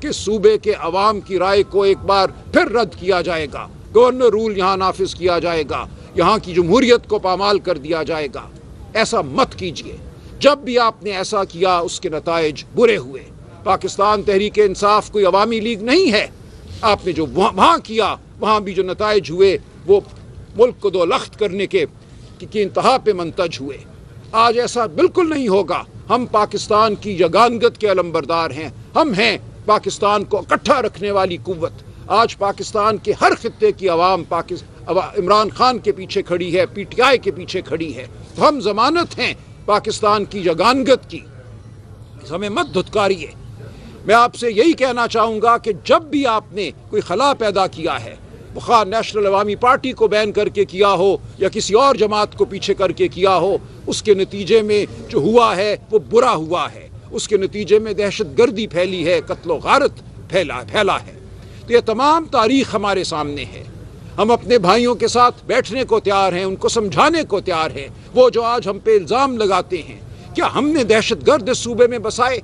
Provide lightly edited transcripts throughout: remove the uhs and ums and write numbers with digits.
کہ صوبے کے عوام کی رائے کو ایک بار پھر رد کیا جائے گا، گورنر رول یہاں نافذ کیا جائے گا، یہاں کی جمہوریت کو پامال کر دیا جائے گا۔ ایسا مت کیجیے۔ جب بھی آپ نے ایسا کیا اس کے نتائج برے ہوئے۔ پاکستان تحریک انصاف کوئی عوامی لیگ نہیں ہے۔ آپ نے جو وہاں کیا، وہاں بھی جو نتائج ہوئے وہ ملک کو دو لخت کرنے کے انتہا پہ منتج ہوئے۔ آج ایسا بالکل نہیں ہوگا۔ ہم پاکستان کی یگانگت کے علمبردار ہیں، ہم ہیں پاکستان کو اکٹھا رکھنے والی قوت۔ آج پاکستان کے ہر خطے کی عوام عمران خان کے پیچھے کھڑی ہے، پی ٹی آئی کے پیچھے کھڑی ہے، تو ہم ضمانت ہیں پاکستان کی یگانگت کی، ہمیں مت دھتکاریے۔ میں آپ سے یہی کہنا چاہوں گا کہ جب بھی آپ نے کوئی خلا پیدا کیا ہے، خواہ نیشنل عوامی پارٹی کو بین کر کے کیا ہو یا کسی اور جماعت کو پیچھے کر کے کیا ہو، اس کے نتیجے میں جو ہوا ہے وہ برا ہوا ہے۔ اس کے نتیجے میں دہشت گردی پھیلی ہے، قتل و غارت پھیلا ہے۔ تو یہ تمام تاریخ ہمارے سامنے ہے۔ ہم اپنے بھائیوں کے ساتھ بیٹھنے کو تیار ہیں، ان کو سمجھانے کو تیار ہیں۔ وہ جو آج ہم پہ الزام لگاتے ہیں، کیا ہم نے دہشت گرد اس صوبے میں بسائے؟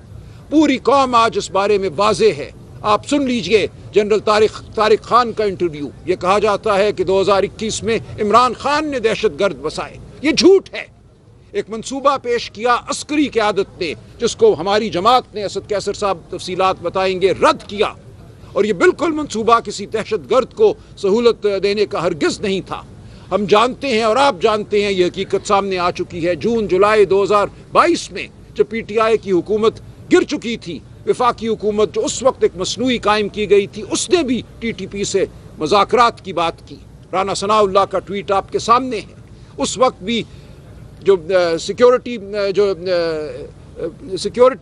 پوری قوم آج اس بارے میں واضح ہے۔ آپ سن لیجئے جنرل طارق خان کا انٹرویو، یہ کہا جاتا ہے کہ 2021 میں عمران خان نے دہشت گرد بسائے۔ یہ جھوٹ ہے۔ ایک منصوبہ پیش کیا عسکری قیادت نے، جس کو ہماری جماعت نے، اسد کیسر صاحب تفصیلات بتائیں گے، رد کیا۔ اور یہ بالکل منصوبہ کسی دہشت گرد کو سہولت دینے کا ہرگز نہیں تھا۔ ہم جانتے ہیں اور آپ جانتے ہیں، یہ حقیقت سامنے آ چکی ہے۔ جون جولائی 2022 میں جب پی ٹی آئی کی حکومت گر چکی تھی، وفاقی حکومت جو اس وقت ایک مصنوعی قائم کی گئی تھی، اس نے بھی ٹی ٹی پی سے مذاکرات کی بات کی۔ رانا ثناء اللہ کا ٹویٹ آپ کے سامنے ہے۔ اس وقت بھی جو سیکیورٹی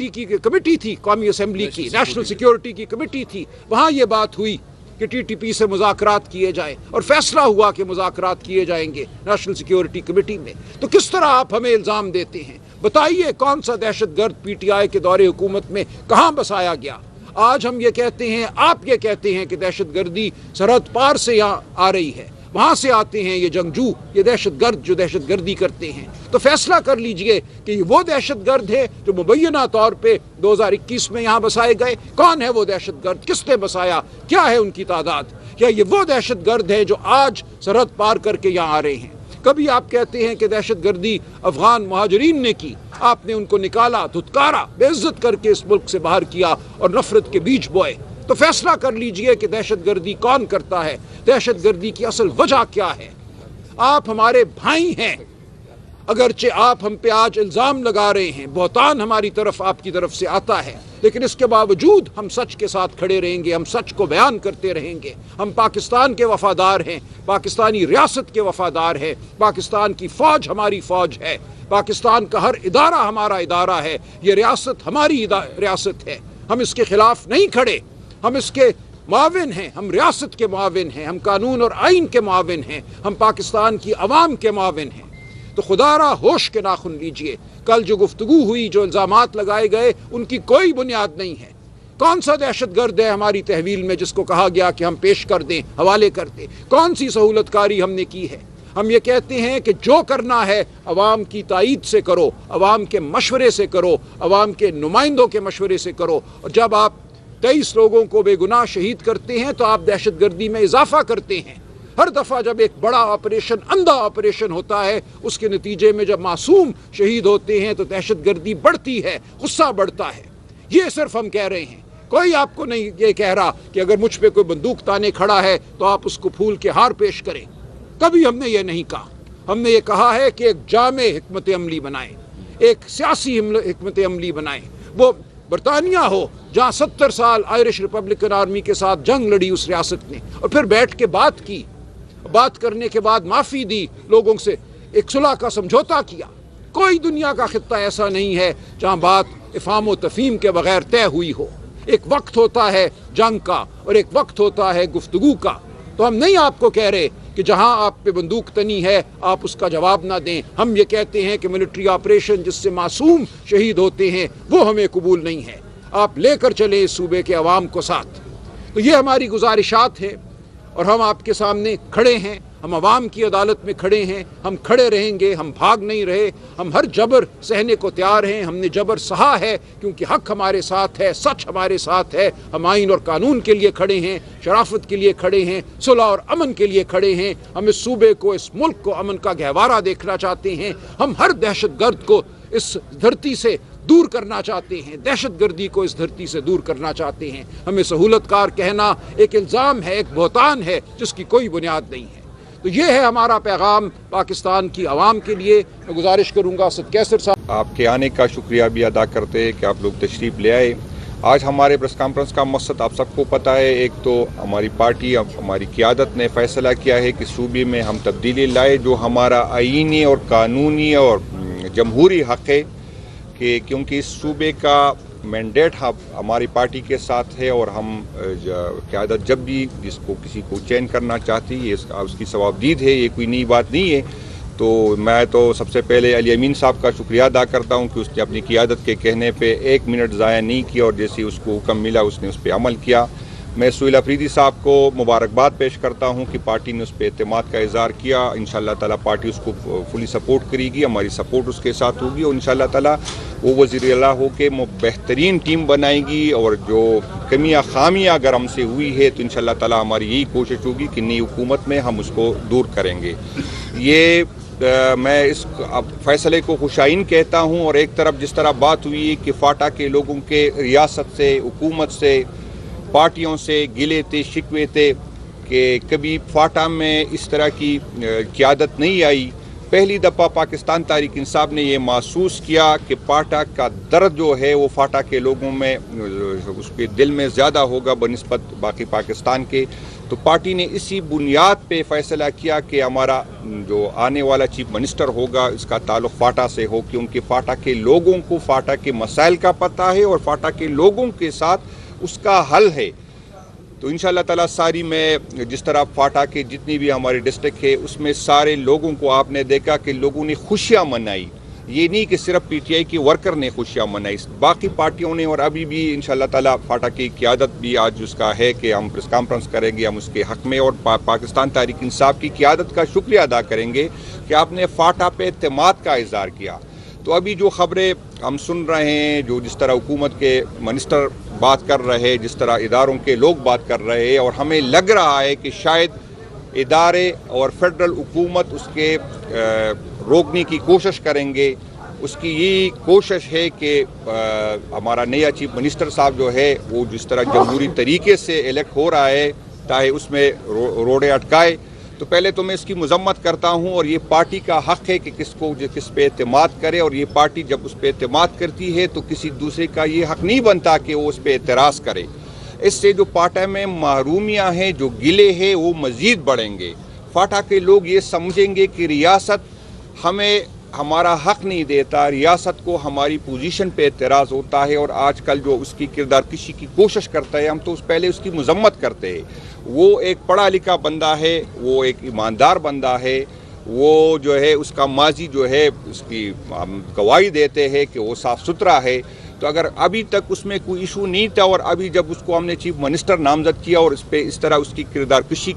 کی کمیٹی تھی، قومی اسمبلی کی نیشنل سیکیورٹی کی کمیٹی تھی، وہاں یہ بات ہوئی کہ ٹی ٹی پی سے مذاکرات کیے جائیں، اور فیصلہ ہوا کہ مذاکرات کیے جائیں گے نیشنل سیکیورٹی کمیٹی میں۔ تو کس طرح آپ ہمیں الزام دیتے ہیں؟ بتائیے کون سا دہشت گرد پی ٹی آئی کے دور حکومت میں کہاں بسایا گیا؟ آج ہم یہ کہتے ہیں، آپ یہ کہتے ہیں کہ دہشت گردی سرحد پار سے یہاں آ رہی ہے، وہاں سے آتے ہیں یہ جنگجو، یہ دہشت گرد جو دہشت گردی کرتے ہیں۔ تو فیصلہ کر لیجئے کہ یہ وہ دہشت گرد ہے جو مبینہ طور پہ 2021 میں یہاں بسائے گئے۔ کون ہے وہ دہشت گرد؟ کس نے بسایا؟ کیا ہے ان کی تعداد؟ کیا یہ وہ دہشت گرد ہے جو آج سرحد پار کر کے یہاں آ رہے ہیں؟ کبھی آپ کہتے ہیں کہ دہشت گردی افغان مہاجرین نے کی، آپ نے ان کو نکالا، دھتکارا، بے عزت کر کے اس ملک سے باہر کیا اور نفرت کے بیج بوئے۔ تو فیصلہ کر لیجئے کہ دہشت گردی کون کرتا ہے، دہشت گردی کی اصل وجہ کیا ہے۔ آپ ہمارے بھائی ہیں، اگرچہ آپ ہم پہ آج الزام لگا رہے ہیں، بہتان ہماری طرف آپ کی طرف سے آتا ہے، لیکن اس کے باوجود ہم سچ کے ساتھ کھڑے رہیں گے، ہم سچ کو بیان کرتے رہیں گے۔ ہم پاکستان کے وفادار ہیں، پاکستانی ریاست کے وفادار ہیں، پاکستان کی فوج ہماری فوج ہے، پاکستان کا ہر ادارہ ہمارا ادارہ ہے، یہ ریاست ہماری ریاست ہے۔ ہم اس کے خلاف نہیں کھڑے، ہم اس کے معاون ہیں، ہم ریاست کے معاون ہیں، ہم قانون اور آئین کے معاون ہیں، ہم پاکستان کی عوام کے معاون ہیں۔ تو خدا را ہوش کے ناخن لیجئے۔ کل جو گفتگو ہوئی، جو الزامات لگائے گئے، ان کی کوئی بنیاد نہیں ہے۔ کون سا دہشت گرد ہے ہماری تحویل میں جس کو کہا گیا کہ ہم پیش کر دیں، حوالے کر دیں؟ کون سی سہولت کاری ہم نے کی ہے؟ ہم یہ کہتے ہیں کہ جو کرنا ہے عوام کی تائید سے کرو، عوام کے مشورے سے کرو، عوام کے نمائندوں کے مشورے سے کرو۔ اور جب آپ 23 لوگوں کو بے گناہ شہید کرتے ہیں تو آپ دہشت گردی میں اضافہ کرتے ہیں۔ ہر دفعہ جب ایک بڑا آپریشن، اندھا آپریشن ہوتا ہے، اس کے نتیجے میں جب معصوم شہید ہوتے ہیں تو دہشت گردی بڑھتی ہے، غصہ بڑھتا ہے۔ یہ صرف ہم کہہ رہے ہیں، کوئی آپ کو نہیں یہ کہہ رہا کہ اگر مجھ پہ کوئی بندوق تانے کھڑا ہے تو آپ اس کو پھول کے ہار پیش کریں۔ کبھی ہم نے یہ نہیں کہا۔ ہم نے یہ کہا ہے کہ ایک جامع حکمت عملی بنائیں، ایک سیاسی حکمت عملی بنائیں۔ وہ برطانیہ ہو جہاں 70 سال آئرش ریپبلکن آرمی کے ساتھ جنگ لڑی اس ریاست نے، اور پھر بیٹھ کے بات کی، بات کرنے کے بعد معافی دی، لوگوں سے ایک صلح کا سمجھوتا کیا۔ کوئی دنیا کا خطہ ایسا نہیں ہے جہاں بات افہام و تفہیم کے بغیر طے ہوئی ہو۔ ایک وقت ہوتا ہے جنگ کا اور ایک وقت ہوتا ہے گفتگو کا۔ تو ہم نہیں آپ کو کہہ رہے کہ جہاں آپ پہ بندوق تنی ہے آپ اس کا جواب نہ دیں۔ ہم یہ کہتے ہیں کہ ملٹری آپریشن جس سے معصوم شہید ہوتے ہیں وہ ہمیں قبول نہیں ہے۔ آپ لے کر چلیں اس صوبے کے عوام کو ساتھ۔ تو یہ ہماری گزارشات ہیں اور ہم آپ کے سامنے کھڑے ہیں۔ ہم عوام کی عدالت میں کھڑے ہیں، ہم کھڑے رہیں گے، ہم بھاگ نہیں رہے، ہم ہر جبر سہنے کو تیار ہیں، ہم نے جبر سہا ہے کیونکہ حق ہمارے ساتھ ہے، سچ ہمارے ساتھ ہے، ہم آئین اور قانون کے لیے کھڑے ہیں، شرافت کے لیے کھڑے ہیں، صلح اور امن کے لیے کھڑے ہیں، ہم اس صوبے کو، اس ملک کو امن کا گہوارہ دیکھنا چاہتے ہیں، ہم ہر دہشت گرد کو اس دھرتی سے دور کرنا چاہتے ہیں، دہشت گردی کو اس دھرتی سے دور کرنا چاہتے ہیں۔ ہمیں سہولت کار کہنا ایک الزام ہے، ایک بہتان ہے جس کی کوئی بنیاد نہیں ہے۔ تو یہ ہے ہمارا پیغام پاکستان کی عوام کے لیے۔ میں گزارش کروں گا اسد کیسر صاحب، آپ کے آنے کا شکریہ بھی ادا کرتے ہیں کہ آپ لوگ تشریف لے آئے۔ آج ہمارے پریس کانفرنس کا مقصد آپ سب کو پتہ ہے، ایک تو ہماری پارٹی، ہماری قیادت نے فیصلہ کیا ہے کہ صوبے میں ہم تبدیلی لائے، جو ہمارا آئینی اور قانونی اور جمہوری حق ہے، کہ کیونکہ اس صوبے کا مینڈیٹ ہماری پارٹی کے ساتھ ہے، اور ہم قیادت جب بھی جس کو کسی کو چین کرنا چاہتی ہے اس کی ثوابدید ہے، یہ کوئی نئی بات نہیں ہے۔ تو میں تو سب سے پہلے علی امین صاحب کا شکریہ ادا کرتا ہوں کہ اس نے اپنی قیادت کے کہنے پہ 1 منٹ ضائع نہیں کیا، اور جیسے اس کو حکم ملا اس نے اس پہ عمل کیا۔ میں سہیل افریدی صاحب کو مبارکباد پیش کرتا ہوں کہ پارٹی نے اس پہ اعتماد کا اظہار کیا۔ انشاءاللہ تعالیٰ پارٹی اس کو فلی سپورٹ کرے گی، ہماری سپورٹ اس کے ساتھ ہوگی، اور انشاءاللہ تعالیٰ وہ وزیر اعلیٰ ہو کے بہترین ٹیم بنائے گی، اور جو کمیاں خامیاں اگر ہم سے ہوئی ہے تو انشاءاللہ تعالیٰ ہماری یہی کوشش ہوگی کہ نئی حکومت میں ہم اس کو دور کریں گے۔ یہ میں اس فیصلے کو خوشائن کہتا ہوں، اور ایک طرف جس طرح بات ہوئی کہ فاٹا کے لوگوں کے ریاست سے، حکومت سے، پارٹیوں سے گلے تھے، شکوے تھے کہ کبھی فاٹا میں اس طرح کی قیادت نہیں آئی۔ پہلی دفعہ پاکستان تحریک انصاف نے یہ محسوس کیا کہ فاٹا کا درد جو ہے وہ فاٹا کے لوگوں میں، اس کے دل میں زیادہ ہوگا بنسبت باقی پاکستان کے۔ تو پارٹی نے اسی بنیاد پہ فیصلہ کیا کہ ہمارا جو آنے والا چیف منسٹر ہوگا اس کا تعلق فاٹا سے ہو، کیونکہ فاٹا کے لوگوں کو فاٹا کے مسائل کا پتہ ہے، اور فاٹا کے لوگوں کے ساتھ اس کا حل ہے۔ تو انشاءاللہ تعالیٰ ساری میں جس طرح فاٹا کے جتنی بھی ہماری ڈسٹرکٹ ہے اس میں سارے لوگوں کو آپ نے دیکھا کہ لوگوں نے خوشیاں منائی۔ یہ نہیں کہ صرف پی ٹی آئی کی ورکر نے خوشیاں منائی، باقی پارٹیوں نے، اور ابھی بھی انشاءاللہ تعالیٰ فاٹا کی قیادت بھی آج اس کا ہے کہ ہم پریس کانفرنس کریں گے، ہم اس کے حق میں، اور پاکستان تحریک انصاف کی قیادت کا شکریہ ادا کریں گے کہ آپ نے فاٹا پہ اعتماد کا اظہار کیا۔ تو ابھی جو خبریں ہم سن رہے ہیں، جو جس طرح حکومت کے منسٹر بات کر رہے ہیں، جس طرح اداروں کے لوگ بات کر رہے ہیں، اور ہمیں لگ رہا ہے کہ شاید ادارے اور فیڈرل حکومت اس کے روکنے کی کوشش کریں گے۔ اس کی یہی کوشش ہے کہ ہمارا نیا چیف منسٹر صاحب جو ہے وہ جس طرح جمہوری طریقے سے الیکٹ ہو رہا ہے چاہے اس میں روڑے اٹکائے۔ تو پہلے تو میں اس کی مذمت کرتا ہوں، اور یہ پارٹی کا حق ہے کہ کس پہ اعتماد کرے، اور یہ پارٹی جب اس پہ اعتماد کرتی ہے تو کسی دوسرے کا یہ حق نہیں بنتا کہ وہ اس پہ اعتراض کرے۔ اس سے جو فاٹا میں محرومیاں ہیں، جو گلے ہیں، وہ مزید بڑھیں گے۔ فاٹا کے لوگ یہ سمجھیں گے کہ ریاست ہمیں ہمارا حق نہیں دیتا، ریاست کو ہماری پوزیشن پہ اعتراض ہوتا ہے، اور آج کل جو اس کی کردار کشی کی کوشش کرتا ہے ہم تو پہلے اس کی مذمت کرتے ہیں۔ وہ ایک پڑھا لکھا بندہ ہے، وہ ایک ایماندار بندہ ہے، وہ جو ہے اس کا ماضی جو ہے اس کی ہم گواہی دیتے ہیں کہ وہ صاف ستھرا ہے۔ تو اگر ابھی تک اس میں کوئی ایشو نہیں تھا، اور ابھی جب اس کو ہم نے چیف منسٹر نامزد کیا اور اس پہ اس طرح اس کی کردار کشی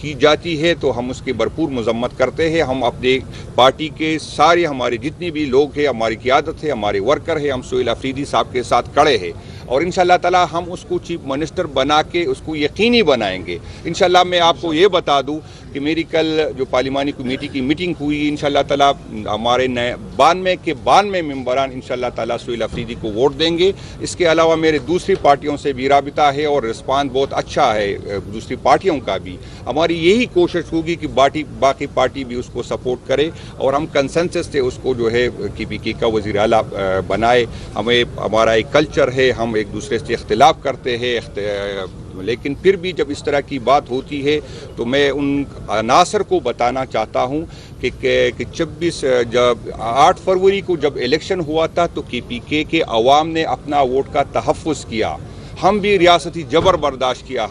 کی جاتی ہے تو ہم اس کی بھرپور مذمت کرتے ہیں۔ ہم اپنے پارٹی کے سارے ہمارے جتنے بھی لوگ ہیں، ہماری قیادت ہے، ہمارے ورکر ہیں، ہم سہیل افریدی صاحب کے ساتھ کھڑے ہیں، اور انشاءاللہ تعالی ہم اس کو چیف منسٹر بنا کے اس کو یقینی بنائیں گے۔ انشاءاللہ میں آپ کو یہ بتا دوں کہ میری کل جو پارلیمانی کمیٹی کی میٹنگ ہوئی، انشاءاللہ تعالی ہمارے 92 کے 92 ممبران انشاءاللہ تعالی سہیل افریدی کو ووٹ دیں گے۔ اس کے علاوہ میرے دوسری پارٹیوں سے بھی رابطہ ہے اور رسپانس بہت اچھا ہے دوسری پارٹیوں کا بھی۔ ہماری یہی کوشش ہوگی کہ باقی پارٹی بھی اس کو سپورٹ کرے اور ہم کنسنسس سے اس کو جو ہے کی پی کے کا وزیر اعلیٰ بنائے۔ ہمارا ایک کلچر ہے، ہم ایک دوسرے سے اختلاف کرتے ہیں، لیکن پھر بھی جب اس طرح کی بات ہوتی ہے تو میں ان عناصر کو بتانا چاہتا ہوں کہ 8 فروری کو جب الیکشن ہوا تھا تو کے پی کے عوام نے اپنا ووٹ کا تحفظ کیا۔ ہم بھی ریاستی جبر برداشت کیا،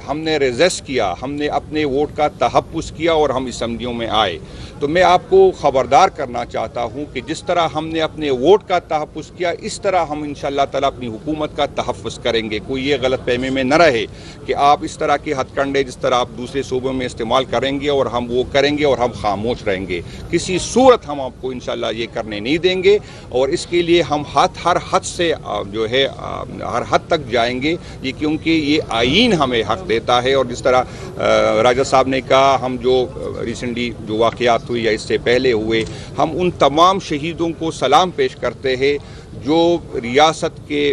ہم نے ریزسٹ کیا، ہم نے اپنے ووٹ کا تحفظ کیا اور ہم اسمبلیوں میں آئے۔ تو میں آپ کو خبردار کرنا چاہتا ہوں کہ جس طرح ہم نے اپنے ووٹ کا تحفظ کیا، اس طرح ہم انشاءاللہ تعالیٰ اپنی حکومت کا تحفظ کریں گے۔ کوئی یہ غلط فہمی میں نہ رہے کہ آپ اس طرح کے ہتھ کنڈے جس طرح آپ دوسرے صوبوں میں استعمال کریں گے اور ہم وہ کریں گے اور ہم خاموش رہیں گے۔ کسی صورت ہم آپ کو انشاءاللہ یہ کرنے نہیں دیں گے، اور اس کے لیے ہم ہر حد سے جو ہے ہر حد تک جائیں گے، یہ کیونکہ یہ آئین ہمیں حق دیتا ہے۔ اور جس طرح راجہ صاحب نے کہا، ہم جو ریسنٹلی جو واقعات ہوئی یا اس سے پہلے ہوئے، ہم ان تمام شہیدوں کو سلام پیش کرتے ہیں جو ریاست کے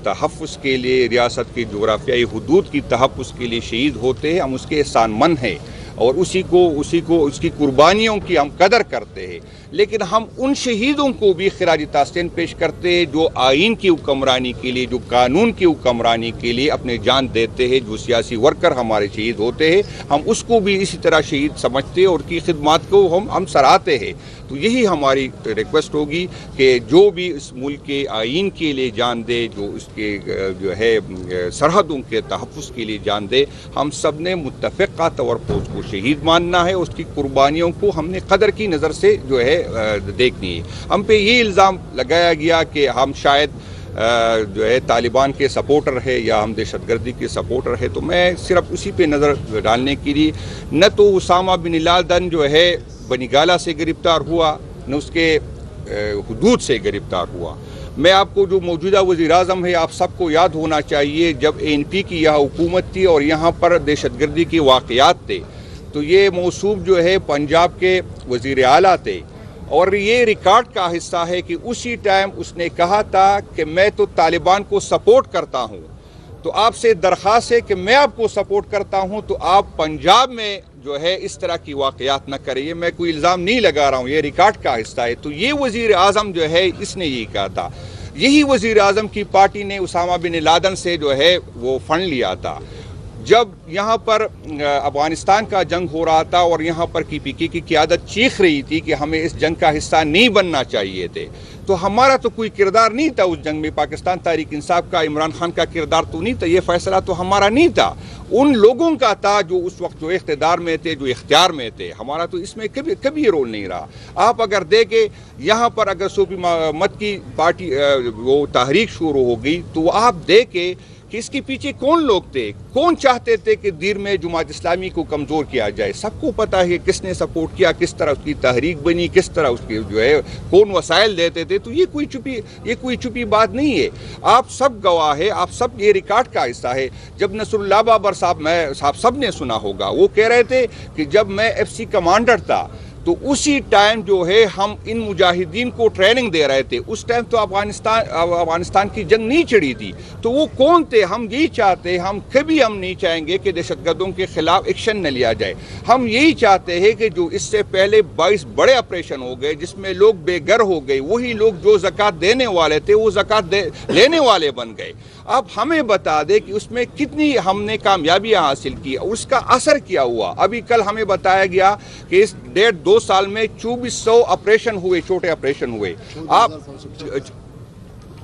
تحفظ کے لیے، ریاست کی جغرافیائی حدود کی تحفظ کے لیے شہید ہوتے ہیں۔ ہم اس کے احسان مند ہیں اور اس کی قربانیوں کی ہم قدر کرتے ہیں، لیکن ہم ان شہیدوں کو بھی خراج تحسین پیش کرتے ہیں جو آئین کی حکمرانی کے لیے، جو قانون کی حکمرانی کے لیے اپنے جان دیتے ہیں، جو سیاسی ورکر ہمارے شہید ہوتے ہیں، ہم اس کو بھی اسی طرح شہید سمجھتے ہیں اور کی خدمات کو ہم سراہتے ہیں۔ تو یہی ہماری ریکویسٹ ہوگی کہ جو بھی اس ملک کے آئین کے لیے جان دے، جو اس کے جو ہے سرحدوں کے تحفظ کے لیے جان دے، ہم سب نے متفقہ طور پر اس کو شہید ماننا ہے، اس کی قربانیوں کو ہم نے قدر کی نظر سے جو ہے دیکھنی ہے۔ ہم پہ یہ الزام لگایا گیا کہ ہم شاید جو ہے طالبان کے سپورٹر ہے یا ہم دہشت گردی کے سپورٹر ہے، تو میں صرف اسی پہ نظر ڈالنے کے لیے، نہ تو اسامہ بن لادن جو ہے بنگالہ سے گرفتار ہوا، نہ اس کے حدود سے گرفتار ہوا۔ میں آپ کو جو موجودہ وزیر اعظم ہے، آپ سب کو یاد ہونا چاہیے، جب ANP کی یہاں حکومت تھی اور یہاں پر دہشت گردی کے واقعات تھے، تو یہ موصوف جو ہے پنجاب کے وزیر اعلیٰ تھے، اور یہ ریکارڈ کا حصہ ہے کہ اسی ٹائم اس نے کہا تھا کہ میں تو طالبان کو سپورٹ کرتا ہوں، تو آپ سے درخواست ہے کہ میں آپ کو سپورٹ کرتا ہوں تو آپ پنجاب میں جو ہے اس طرح کی واقعات نہ کریے۔ میں کوئی الزام نہیں لگا رہا ہوں، یہ ریکارڈ کا حصہ ہے۔ تو یہ وزیر اعظم جو ہے اس نے یہ کہا تھا، یہی وزیر اعظم کی پارٹی نے اسامہ بن لادن سے جو ہے وہ فنڈ لیا تھا۔ جب یہاں پر افغانستان کا جنگ ہو رہا تھا اور یہاں پر PPK کی قیادت چیخ رہی تھی کہ ہمیں اس جنگ کا حصہ نہیں بننا چاہیے تھے، تو ہمارا تو کوئی کردار نہیں تھا اس جنگ میں، پاکستان تحریک انصاف کا، عمران خان کا کردار تو نہیں تھا، یہ فیصلہ تو ہمارا نہیں تھا، ان لوگوں کا تھا جو اس وقت جو اقتدار میں تھے، جو اختیار میں تھے۔ ہمارا تو اس میں کبھی رول نہیں رہا۔ آپ اگر دیکھیں یہاں پر اگر صوفی محمد کی پارٹی وہ تحریک شروع ہو گئی، تو آپ دیکھیں کہ اس کے پیچھے کون لوگ تھے، کون چاہتے تھے کہ دیر میں جماعت اسلامی کو کمزور کیا جائے۔ سب کو پتہ ہے کس نے سپورٹ کیا، کس طرح اس کی تحریک بنی، کس طرح اس کے جو ہے کون وسائل دیتے تھے۔ تو یہ کوئی چھپی بات نہیں ہے، آپ سب گواہ ہے، آپ سب یہ ریکارڈ کا حصہ ہے۔ جب نصر اللہ بابر صاحب سب نے سنا ہوگا، وہ کہہ رہے تھے کہ جب میں FC کمانڈر تھا تو اسی ٹائم جو ہے ہم ان مجاہدین کو ٹریننگ دے رہے تھے۔ اس ٹائم تو افغانستان کی جنگ نہیں چڑھی تھی، تو وہ کون تھے؟ ہم یہی چاہتے ہیں، کبھی ہم نہیں چاہیں گے کہ دہشت گردوں کے خلاف ایکشن نہ لیا جائے۔ ہم یہی چاہتے ہیں کہ جو اس سے پہلے 22 بڑے آپریشن ہو گئے جس میں لوگ بے گھر ہو گئے، وہی لوگ جو زکوٰۃ دینے والے تھے وہ زکوٰۃ لینے والے بن گئے۔ اب ہمیں بتا دے کہ اس میں کتنی ہم نے کامیابیاں حاصل کی، اس کا اثر کیا ہوا۔ ابھی کل ہمیں بتایا گیا کہ اس 1.5-2 سال میں 2400 آپریشن ہوئے، چھوٹے آپریشن ہوئے۔ آپ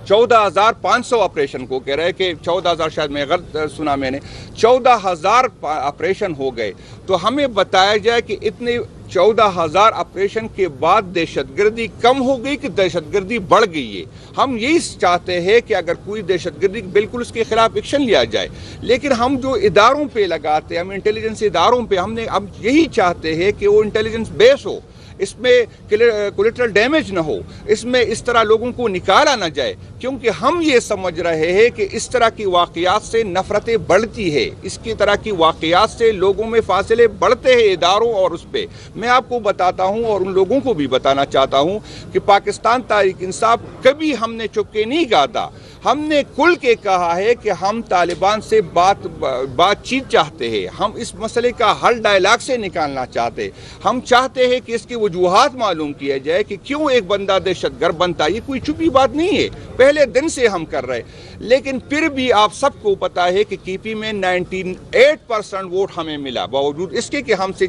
14,500 آپریشن کو کہہ رہے کہ 14,000، شاید میں غلط سنا میں نے، 14,000 آپریشن ہو گئے۔ تو ہمیں بتایا جائے کہ اتنے 14,000 آپریشن کے بعد دہشت گردی کم ہو گئی کہ دہشت گردی بڑھ گئی ہے۔ ہم یہی چاہتے ہیں کہ اگر کوئی دہشت گردی بالکل اس کے خلاف ایکشن لیا جائے، لیکن ہم جو اداروں پہ لگاتے ہیں، ہم انٹیلیجنس اداروں پہ، ہم یہی چاہتے ہیں کہ وہ انٹیلیجنس بیس ہو، اس میں کولیٹرل ڈیمیج نہ ہو، اس میں اس طرح لوگوں کو نکالا نہ جائے، کیونکہ ہم یہ سمجھ رہے ہیں کہ اس طرح کی واقعات سے نفرتیں بڑھتی ہے، اس کی طرح کی واقعات سے لوگوں میں فاصلے بڑھتے ہیں اداروں اور اس پہ۔ میں آپ کو بتاتا ہوں اور ان لوگوں کو بھی بتانا چاہتا ہوں کہ پاکستان تحریک انصاف کبھی ہم نے چپ کے نہیں کہا تھا، ہم نے کھل کے کہا ہے کہ ہم طالبان سے بات چیت چاہتے ہیں، ہم اس مسئلے کا حل ڈائلاگ سے نکالنا چاہتے ہیں، ہم چاہتے ہیں کہ اس کی وجوہات معلوم کیا جائے کہ کیوں ایک بندہ دہشت گرد بنتا ہے۔ یہ کوئی چھپی بات نہیں ہے، پہلے دن سے ہم کر رہے، لیکن پھر بھی آپ سب کو پتا ہے کہ KP میں 98% ووٹ ہمیں ملا، باوجود اس کے کہ ہم سے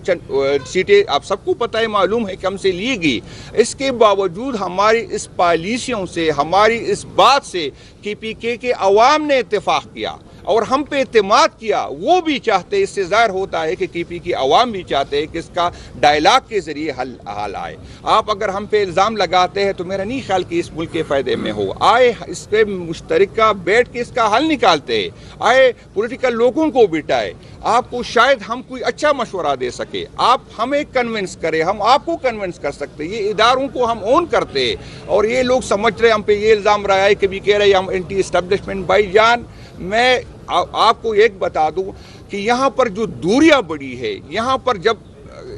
سیٹیں آپ سب کو پتا ہے، معلوم ہے کہ ہم سے لی گئی۔ اس کے باوجود ہماری اس پالیسیوں سے، ہماری اس بات سے KPK کے عوام نے اتفاق کیا اور ہم پہ اعتماد کیا، وہ بھی چاہتے، اس سے ظاہر ہوتا ہے کہ KPK عوام بھی چاہتے ہیں کہ اس کا ڈائلاگ کے ذریعے حل آئے۔ آپ اگر ہم پہ الزام لگاتے ہیں تو میرا نہیں خیال کہ اس ملک کے فائدے میں ہو۔ آئے اس پہ مشترکہ بیٹھ کے اس کا حل نکالتے ہیں، آئے پولیٹیکل لوگوں کو بٹھائے، آپ کو شاید ہم کوئی اچھا مشورہ دے سکے، آپ ہمیں کنونس کریں، ہم آپ کو کنونس کر سکتے۔ یہ اداروں کو ہم اون کرتے ہیں اور یہ لوگ سمجھ رہے ہم پہ یہ الزام رہا ہے، کبھی کہہ رہے ہم اینٹی اسٹیبلشمنٹ۔ بھائی جان، میں آپ کو ایک بتا دوں کہ یہاں پر جو دوریاں بڑی ہے، یہاں پر جب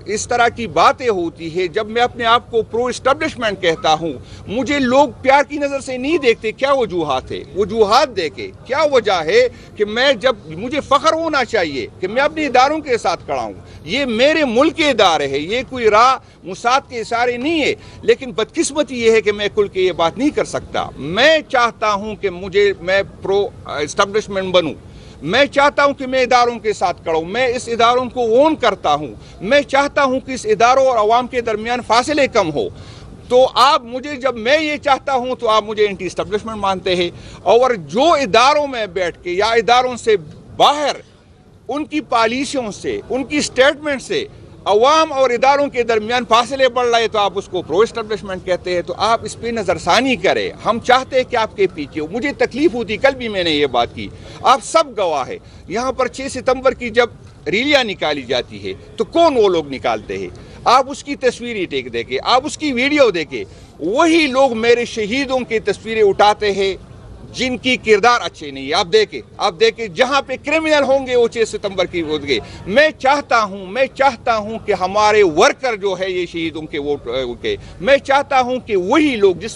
اس طرح کی باتیں ہوتی ہے، جب میں اپنے آپ کو پرو اسٹیبلشمنٹ کہتا ہوں، مجھے لوگ پیار کی نظر سے نہیں دیکھتے۔ کیا وجوہات ہے؟ وجوہات دیکھے کیا وجہ ہے کہ میں جب مجھے فخر ہونا چاہیے کہ میں اپنے اداروں کے ساتھ کھڑا ہوں، یہ میرے ملک کے ادارے ہیں، یہ کوئی راہ مساعد کے اشارے نہیں ہے۔ لیکن بدقسمتی یہ ہے کہ میں کھل کے یہ بات نہیں کر سکتا۔ میں چاہتا ہوں کہ میں پرو اسٹیبلشمنٹ بنوں، میں چاہتا ہوں کہ میں اداروں کے ساتھ کھڑا ہوں، میں اس اداروں کو اون کرتا ہوں، میں چاہتا ہوں کہ اس اداروں اور عوام کے درمیان فاصلے کم ہو۔ تو آپ مجھے، جب میں یہ چاہتا ہوں تو آپ مجھے اینٹی اسٹیبلشمنٹ مانتے ہیں، اور جو اداروں میں بیٹھ کے یا اداروں سے باہر ان کی پالیسیوں سے، ان کی سٹیٹمنٹ سے عوام اور اداروں کے درمیان فاصلے بڑھ رہے تو آپ اس کو پرو اسٹیبلشمنٹ کہتے ہیں۔ تو آپ اس پہ نظر ثانی کریں۔ ہم چاہتے ہیں کہ آپ کے پیچھے ہو۔ مجھے تکلیف ہوتی، کل بھی میں نے یہ بات کی، آپ سب گواہ ہیں۔ یہاں پر 6 ستمبر کی جب ریلیاں نکالی جاتی ہے تو کون وہ لوگ نکالتے ہیں؟ آپ اس کی تصویری ٹیک دیکھیں، آپ اس کی ویڈیو دیکھیں، وہی لوگ میرے شہیدوں کی تصویریں اٹھاتے ہیں جن کی کردار اچھے نہیں ہے۔ آپ دیکھیں جہاں پہ کرمنل ہوں گے وہ 6 ستمبر کی ووٹ گے۔ میں چاہتا ہوں کہ ہمارے ورکر جو ہے یہ شہیدوں کے ووٹ کے، میں چاہتا ہوں کہ وہی لوگ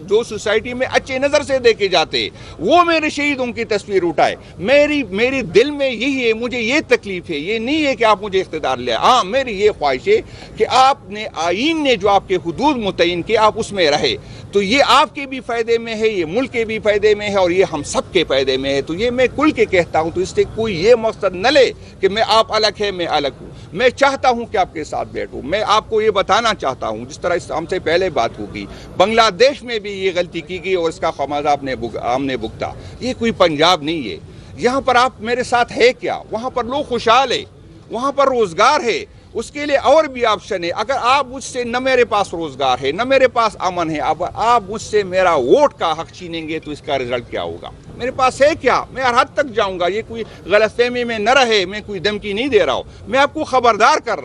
جو سوسائٹی میں اچھے نظر سے دیکھے جاتے وہ میرے شہیدوں کی تصویر اٹھائے۔ میری دل میں یہی ہے، مجھے یہ تکلیف ہے، یہ نہیں ہے کہ آپ مجھے اقتدار لے۔ ہاں، میری یہ خواہش ہے کہ آپ نے آئین نے جو آپ کے حدود متعین کیے آپ اس میں رہے، تو یہ آپ کے بھی فائدے میں ہے، یہ ملک کے بھی فائدے میں ہے، اور یہ ہم سب کے فائدے میں ہے۔ تو یہ میں کھل کے کہتا ہوں، تو اس سے کوئی یہ مقصد نہ لے کہ میں آپ الگ ہے میں الگ ہوں۔ میں چاہتا ہوں کہ آپ کے ساتھ بیٹھوں۔ میں آپ کو یہ بتانا چاہتا ہوں، جس طرح ہم سے پہلے بات ہوگی، بنگلہ دیش میں بھی یہ غلطی کی گئی اور اس کا خمیازہ ہم نے بھگتا۔ یہ کوئی پنجاب نہیں ہے۔ یہاں پر آپ میرے ساتھ ہے کیا؟ وہاں پر لوگ خوشحال ہے، وہاں پر روزگار ہے، اس کے لیے اور بھی آپشن ہے۔ اگر آپ مجھ سے، نہ میرے پاس روزگار ہے، نہ میرے پاس امن ہے، اب آپ مجھ سے میرا ووٹ کا حق چھینیں گے تو اس کا رزلٹ کیا ہوگا؟ میرے پاس ہے کیا؟ میں ہر حد تک جاؤں گا۔ یہ کوئی غلط فہمی میں نہ رہے، میں کوئی دھمکی نہیں دے رہا ہوں، میں آپ کو خبردار کر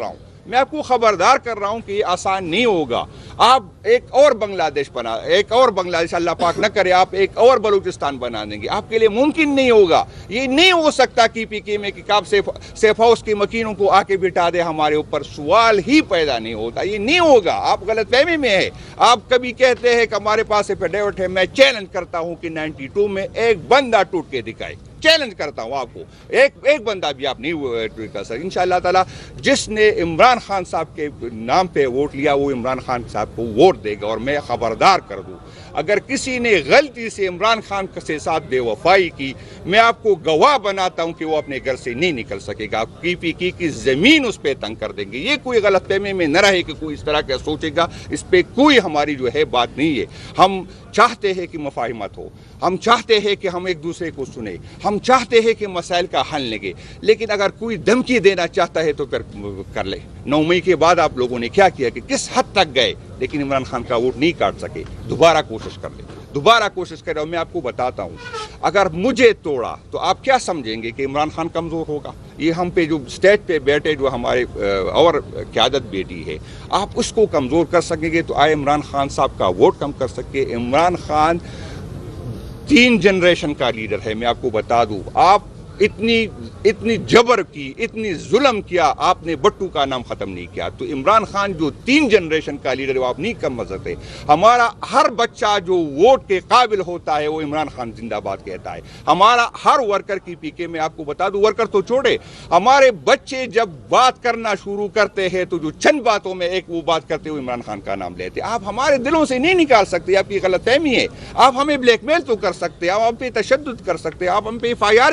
رہا ہوں کہ یہ آسان نہیں ہوگا۔ آپ ایک اور بنگلہ دیش اللہ پاک نہ کرے، آپ ایک اور بلوچستان بنا دیں گے، آپ کے لیے ممکن نہیں ہوگا۔ یہ نہیں ہو سکتا KPK میں کہ آپ سیف ہاؤس کے مکینوں کو آ کے بٹھا دے ہمارے اوپر، سوال ہی پیدا نہیں ہوتا۔ یہ نہیں ہوگا، آپ غلط فہمی میں ہے۔ آپ کبھی کہتے ہیں کہ ہمارے پاس ایفیڈیوٹ ہے، میں چیلنج کرتا ہوں کہ 92 میں ایک بندہ ٹوٹ کے دکھائے، چیلنج کرتا ہوں آپ کو، ایک بندہ بھی آپ نہیں کر سکتے۔ انشاءاللہ تعالی جس نے عمران خان صاحب کے نام پہ ووٹ لیا وہ عمران خان صاحب کو ووٹ دے گا۔ اور میں خبردار کر دوں، اگر کسی نے غلطی سے عمران خان کے ساتھ بے وفائی کی، میں آپ کو گواہ بناتا ہوں کہ وہ اپنے گھر سے نہیں نکل سکے گا۔ KPK کی زمین اس پہ تنگ کر دیں گے۔ یہ کوئی غلط فہمی میں نہ رہے کہ کوئی اس طرح کا سوچے گا، اس پہ کوئی ہماری جو ہے بات نہیں ہے۔ ہم چاہتے ہیں کہ مفاہمت ہو، ہم چاہتے ہیں کہ ہم ایک دوسرے کو سنیں، ہم چاہتے ہیں کہ مسائل کا حل لگے، لیکن اگر کوئی دھمکی دینا چاہتا ہے تو پھر کر لے۔ 9 مئی کے بعد آپ لوگوں نے کیا کیا کہ کس حد تک گئے، لیکن عمران خان کا ووٹ نہیں کاٹ سکے۔ دوبارہ کوشش کر لیں، دوبارہ کوشش کریں۔ اور میں آپ کو بتاتا ہوں، اگر مجھے توڑا تو آپ کیا سمجھیں گے کہ عمران خان کمزور ہوگا؟ یہ ہم پہ جو اسٹیج پہ بیٹھے جو ہمارے اور قیادت بیٹی ہے، آپ اس کو کمزور کر سکیں گے تو آئے عمران خان صاحب کا ووٹ کم کر سکے۔ عمران خان 3 جنریشن کا لیڈر ہے، میں آپ کو بتا دوں۔ آپ اتنی جبر کی، اتنی ظلم کیا، آپ نے بٹو کا نام ختم نہیں کیا۔ تو عمران خان جو 3 جنریشن کا لیڈر ہے وہ آپ نہیں کم کر سکتے۔ ہمارا ہر بچہ جو ووٹ کے قابل ہوتا ہے وہ عمران خان زندہ باد کہتا ہے۔ ہمارا ہر ورکر KPK میں آپ کو بتا دوں، ورکر تو چھوڑے، ہمارے بچے جب بات کرنا شروع کرتے ہیں تو جو چند باتوں میں ایک وہ بات کرتے ہوئے عمران خان کا نام لیتے۔ آپ ہمارے دلوں سے نہیں نکال سکتے، آپ کی غلط فہمی ہے۔ آپ ہمیں بلیک میل تو کر سکتے، آپ ہم پہ تشدد کر سکتے، آپ ہم پہ FIR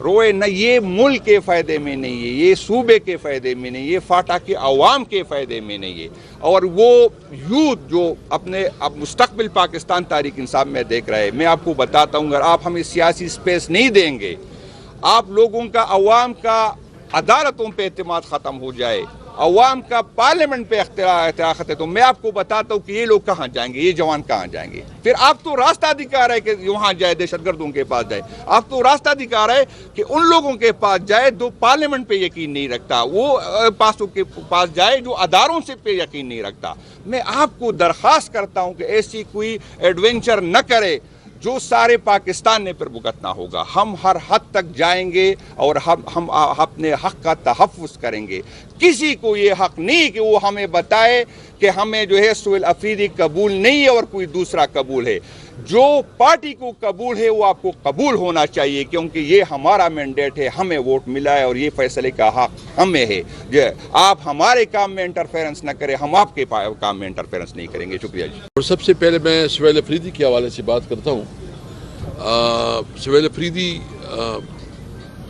روئے نہ، یہ ملک کے فائدے میں نہیں ہے، یہ صوبے کے فائدے میں نہیں، یہ فاٹا کے عوام کے فائدے میں نہیں ہے۔ اور وہ یوتھ جو اپنے اب مستقبل پاکستان تحریک انصاف میں دیکھ رہے ہیں، میں آپ کو بتاتا ہوں، اگر آپ ہمیں سیاسی سپیس نہیں دیں گے، آپ لوگوں کا، عوام کا عدالتوں پہ اعتماد ختم ہو جائے، عوام کا پارلیمنٹ پہ اختیار ہے، تو میں آپ کو بتاتا ہوں کہ یہ لوگ کہاں جائیں گے، یہ جوان کہاں جائیں گے؟ پھر آپ تو راستہ دکھا رہے کہ وہاں جائے، دہشت گردوں کے پاس جائے، آپ تو راستہ دکھا رہے کہ ان لوگوں کے پاس جائے جو پارلیمنٹ پہ یقین نہیں رکھتا، وہ پاسوں کے پاس جائے جو اداروں سے پہ یقین نہیں رکھتا۔ میں آپ کو درخواست کرتا ہوں کہ ایسی کوئی ایڈونچر نہ کرے جو سارے پاکستان نے پھر بھگتنا ہوگا۔ ہم ہر حد تک جائیں گے اور ہم اپنے حق کا تحفظ کریں گے۔ کسی کو یہ حق نہیں کہ وہ ہمیں بتائے کہ ہمیں جو ہے سہیل افریدی قبول نہیں ہے اور کوئی دوسرا قبول ہے۔ جو پارٹی کو قبول ہے وہ آپ کو قبول ہونا چاہیے، کیونکہ یہ ہمارا مینڈیٹ ہے، ہمیں ووٹ ملا ہے اور یہ فیصلے کا حق ہمیں ہے۔ آپ ہمارے کام میں انٹرفیرنس نہ کریں، ہم آپ کے کام میں انٹرفیرنس نہیں کریں گے۔ شکریہ جی۔ اور سب سے پہلے میں سہیل افریدی کے حوالے سے بات کرتا ہوں۔ سہیل افریدی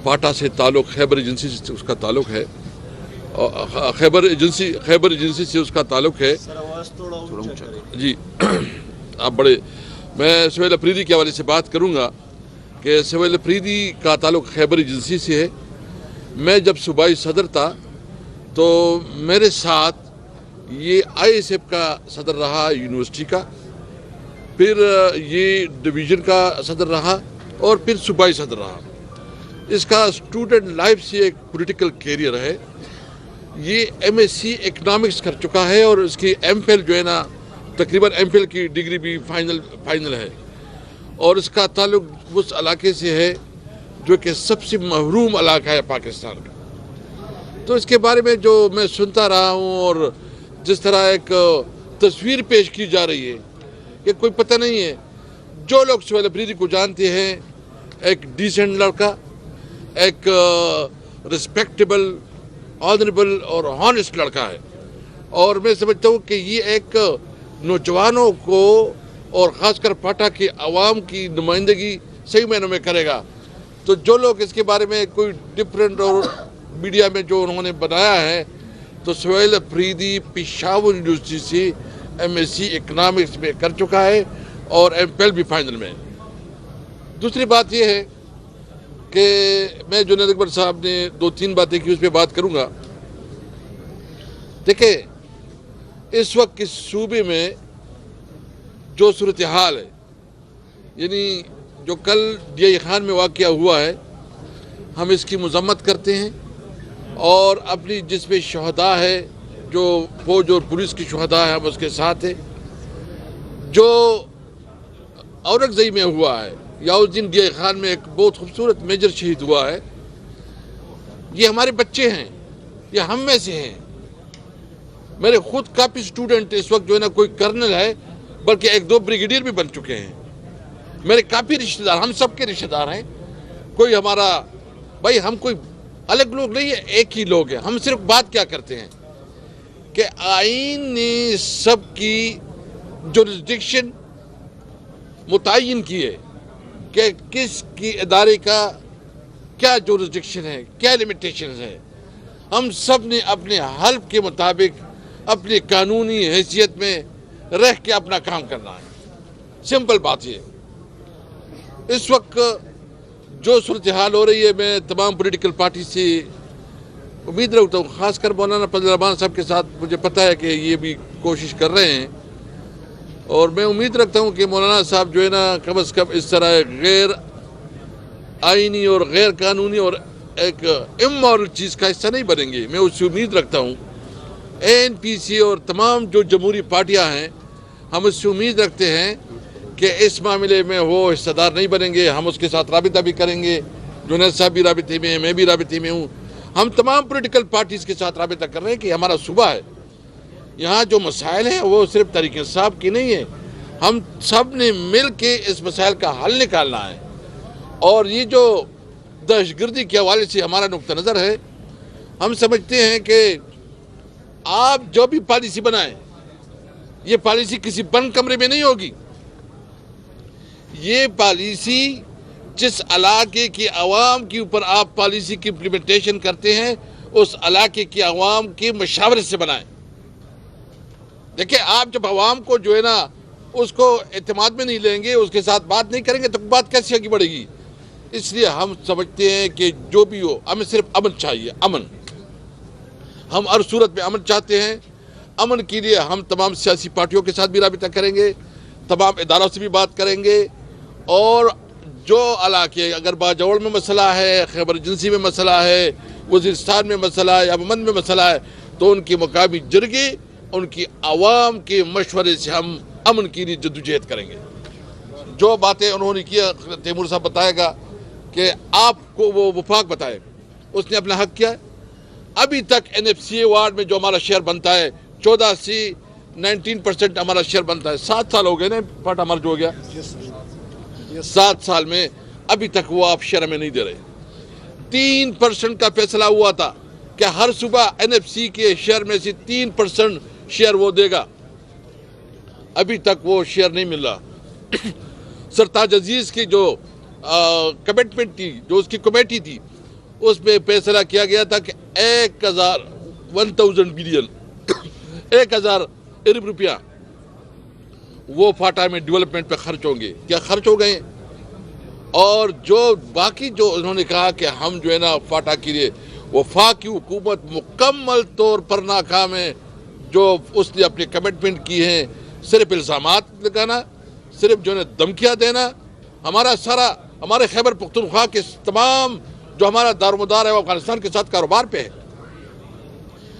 پاٹا سے تعلق، خیبر ایجنسی سے اس کا تعلق ہے، خیبر ایجنسی سے اس کا تعلق ہے جی۔ آپ بڑے، میں سہیل افریدی کے حوالے سے بات کروں گا کہ سہیل افریدی کا تعلق خیبر ایجنسی سے ہے۔ میں جب صوبائی صدر تھا تو میرے ساتھ یہ آئی ایس ایف کا صدر رہا یونیورسٹی کا، پھر یہ ڈویژن کا صدر رہا اور پھر صوبائی صدر رہا۔ اس کا اسٹوڈنٹ لائف سے ایک پولیٹیکل کیریئر ہے۔ یہ ایم ایس سی اکنامکس کر چکا ہے اور اس کی ایم فل جو ہے نا، تقریباً ایم فل کی ڈگری بھی فائنل ہے، اور اس کا تعلق اس علاقے سے ہے جو کہ سب سے محروم علاقہ ہے پاکستان کا۔ تو اس کے بارے میں جو میں سنتا رہا ہوں اور جس طرح ایک تصویر پیش کی جا رہی ہے کہ کوئی پتہ نہیں ہے، جو لوگ سہیل افریدی کو جانتے ہیں، ایک ڈیسنٹ لڑکا، ایک رسپیکٹیبل، آنریبل اور ہانسٹ لڑکا ہے، اور میں سمجھتا ہوں کہ یہ ایک نوجوانوں کو اور خاص کر پاٹا کے عوام کی نمائندگی صحیح معنوں میں کرے گا۔ تو جو لوگ اس کے بارے میں کوئی ڈفرینٹ اور میڈیا میں جو انہوں نے بنایا ہے، تو سہیل افریدی پشاور یونیورسٹی سے ایم ایس سی اکنامکس میں کر چکا ہے اور ایم فل بھی فائنل میں۔ دوسری بات یہ ہے کہ میں جنید اکبر صاحب نے 2-3 باتیں کی، اس پہ بات کروں گا۔ دیکھیں، اس وقت اس صوبے میں جو صورتحال ہے، یعنی جو کل ڈی آئی خان میں واقعہ ہوا ہے، ہم اس کی مذمت کرتے ہیں، اور اپنی جس میں شہداء ہے، جو فوج اور پولیس کی شہداء ہے، ہم اس کے ساتھ ہیں۔ جو اورنگزئی میں ہوا ہے یا اس دن ڈی آئی خان میں ایک بہت خوبصورت میجر شہید ہوا ہے، یہ ہمارے بچے ہیں، یہ ہم میں سے ہیں۔ میرے خود کافی اسٹوڈنٹ اس وقت جو ہے نا، کوئی کرنل ہے بلکہ 1-2 بریگیڈیئر بھی بن چکے ہیں۔ میرے کافی رشتہ دار، ہم سب کے رشتہ دار ہیں۔ کوئی ہمارا بھائی، ہم کوئی الگ لوگ نہیں ہیں، ایک ہی لوگ ہیں۔ ہم صرف بات کیا کرتے ہیں کہ آئین نے سب کی جورسڈکشن متعین کی ہے کہ کس کی ادارے کا کیا جورسڈکشن ہے، کیا لیمیٹیشنز ہیں۔ ہم سب نے اپنے حلف کے مطابق اپنی قانونی حیثیت میں رہ کے اپنا کام کرنا ہے۔ سمپل بات یہ۔ اس وقت جو صورتحال ہو رہی ہے، میں تمام پولیٹیکل پارٹی سے امید رکھتا ہوں، خاص کر مولانا فضل الرحمان صاحب کے ساتھ مجھے پتہ ہے کہ یہ بھی کوشش کر رہے ہیں، اور میں امید رکھتا ہوں کہ مولانا صاحب جو ہے نا، کم از کم اس طرح غیر آئینی اور غیر قانونی اور ایک امورل چیز کا حصہ نہیں بنیں گے۔ میں اس سے امید رکھتا ہوں۔ این پی سی اور تمام جو جمہوری پارٹیاں ہیں، ہم اس سے امید رکھتے ہیں کہ اس معاملے میں وہ حصہ دار نہیں بنیں گے۔ ہم اس کے ساتھ رابطہ بھی کریں گے۔ جنید صاحب بھی رابطے میں ہیں، میں بھی رابطے میں ہوں۔ ہم تمام پولیٹیکل پارٹیز کے ساتھ رابطہ کر رہے ہیں کہ ہمارا صوبہ ہے، یہاں جو مسائل ہیں وہ صرف تحریک انصاف کی نہیں ہے، ہم سب نے مل کے اس مسائل کا حل نکالنا ہے۔ اور یہ جو دہشت گردی کے حوالے سے ہمارا نقطہ نظر ہے، ہم سمجھتے ہیں کہ آپ جو بھی پالیسی بنائیں، یہ پالیسی کسی بند کمرے میں نہیں ہوگی۔ یہ پالیسی جس علاقے کی عوام کے اوپر آپ پالیسی کی امپلیمنٹیشن کرتے ہیں اس علاقے کی عوام کی مشاورت سے بنائیں. دیکھیں آپ جب عوام کو جو ہے نا اس کو اعتماد میں نہیں لیں گے, اس کے ساتھ بات نہیں کریں گے تو بات کیسے آگے بڑھے گی. اس لیے ہم سمجھتے ہیں کہ جو بھی ہو ہمیں صرف امن چاہیے, امن. ہم ہر صورت میں امن چاہتے ہیں. امن کے لیے ہم تمام سیاسی پارٹیوں کے ساتھ بھی رابطہ کریں گے, تمام اداروں سے بھی بات کریں گے, اور جو علاقے اگر باجوڑ میں مسئلہ ہے, خیبر ایجنسی میں مسئلہ ہے, وزیرستان میں مسئلہ ہے, یمن میں مسئلہ ہے, تو ان کی مقامی جرگے ان کی عوام کے مشورے سے ہم امن کے لیے جدوجہد کریں گے. جو باتیں انہوں نے کیا تیمور صاحب بتائے گا کہ آپ کو وہ وفاق بتائے, اس نے اپنا حق کیا ہے. ابھی تک NFCA وارڈ میں جو ہمارا شیئر بنتا ہے 14 سے 19% ہمارا شیئر بنتا ہے. 7 سال ہو گئے نا پاٹا مرج ہو گیا, 7 سال میں ابھی تک وہ آپ شیئر ہمیں نہیں دے رہے. 3% کا فیصلہ ہوا تھا کہ ہر صبح NFC کے شیئر میں سے 3% شیئر وہ دے گا, ابھی تک وہ شیئر نہیں مل رہا. سرتاج عزیز کی جو کمٹمنٹ تھی, جو اس کی کمیٹی تھی, اس میں فیصلہ کیا گیا تھا کہ 1000 بلین 1000 ارب روپیہ وہ فاٹا میں ڈیولپمنٹ پہ خرچ ہوں گے. کیا خرچ ہو گئے؟ اور جو باقی جو انہوں نے کہا کہ ہم جو ہے نا فاٹا کے لیے, وفاقی حکومت مکمل طور پر ناکام ہے. جو اس نے اپنی کمٹمنٹ کی ہیں صرف الزامات لگانا, صرف جو ہے دھمکیاں دینا. ہمارے خیبر پختونخوا کے تمام جو ہمارا دارمدار ہے وہ افغانستان کے ساتھ کاروبار پہ ہے.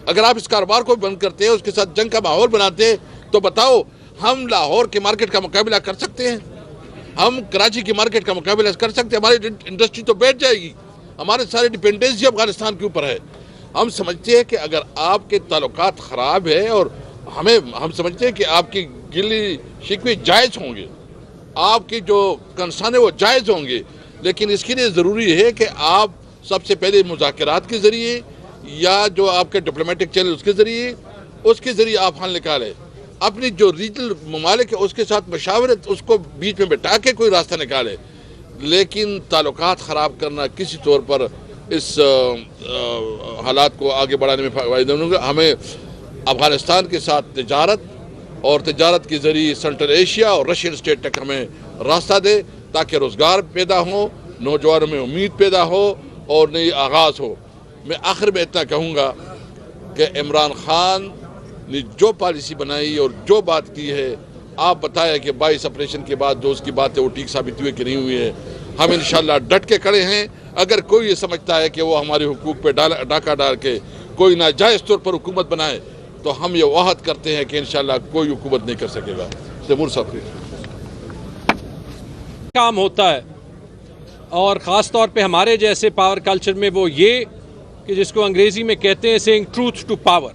اگر آپ اس کاروبار کو بند کرتے ہیں, اس کے ساتھ جنگ کا ماحول بناتے ہیں, تو بتاؤ ہم لاہور کے مارکیٹ کا مقابلہ کر سکتے ہیں؟ ہم کراچی کی مارکیٹ کا مقابلہ کر سکتے ہیں؟ ہماری انڈسٹری تو بیٹھ جائے گی. ہمارے سارے ڈیپینڈنسی افغانستان کے اوپر ہے. ہم سمجھتے ہیں کہ اگر آپ کے تعلقات خراب ہے, اور ہم سمجھتے ہیں کہ آپ کی گلی شکوے جائز ہوں گے, آپ کی جو کنسرن ہے وہ جائز ہوں گے, لیکن اس کے لیے ضروری ہے کہ آپ سب سے پہلے مذاکرات کے ذریعے یا جو آپ کے ڈپلومیٹک چینل اس کے ذریعے آپ حل نکالیں. اپنی جو ریجنل ممالک ہے اس کے ساتھ مشاورت, اس کو بیچ میں بٹھا کے کوئی راستہ نکالے. لیکن تعلقات خراب کرنا کسی طور پر اس حالات کو آگے بڑھانے میں فائدہ نہیں ہوگا. ہمیں افغانستان کے ساتھ تجارت, اور تجارت کے ذریعے سینٹرل ایشیا اور رشین اسٹیٹ تک ہمیں راستہ دے, تاکہ روزگار پیدا ہو, نوجوانوں میں امید پیدا ہو اور نئی آغاز ہو. میں آخر میں اتنا کہوں گا کہ عمران خان نے جو پالیسی بنائی اور جو بات کی ہے, آپ بتایا کہ 22 اپریشن کے بعد جو اس کی بات ہے وہ ٹھیک ثابت ہوئے کہ نہیں ہوئی ہے. ہم انشاءاللہ ڈٹ کے کھڑے ہیں. اگر کوئی یہ سمجھتا ہے کہ وہ ہمارے حقوق پہ ڈاکہ ڈال کے کوئی ناجائز طور پر حکومت بنائے, تو ہم یہ وعد کرتے ہیں کہ انشاءاللہ کوئی حکومت نہیں کر سکے گا. تیمور صاحب کام ہوتا ہے, اور خاص طور پہ ہمارے جیسے پاور کلچر میں وہ یہ کہ جس کو انگریزی میں کہتے ہیں سینگ ٹروتھ ٹو پاور,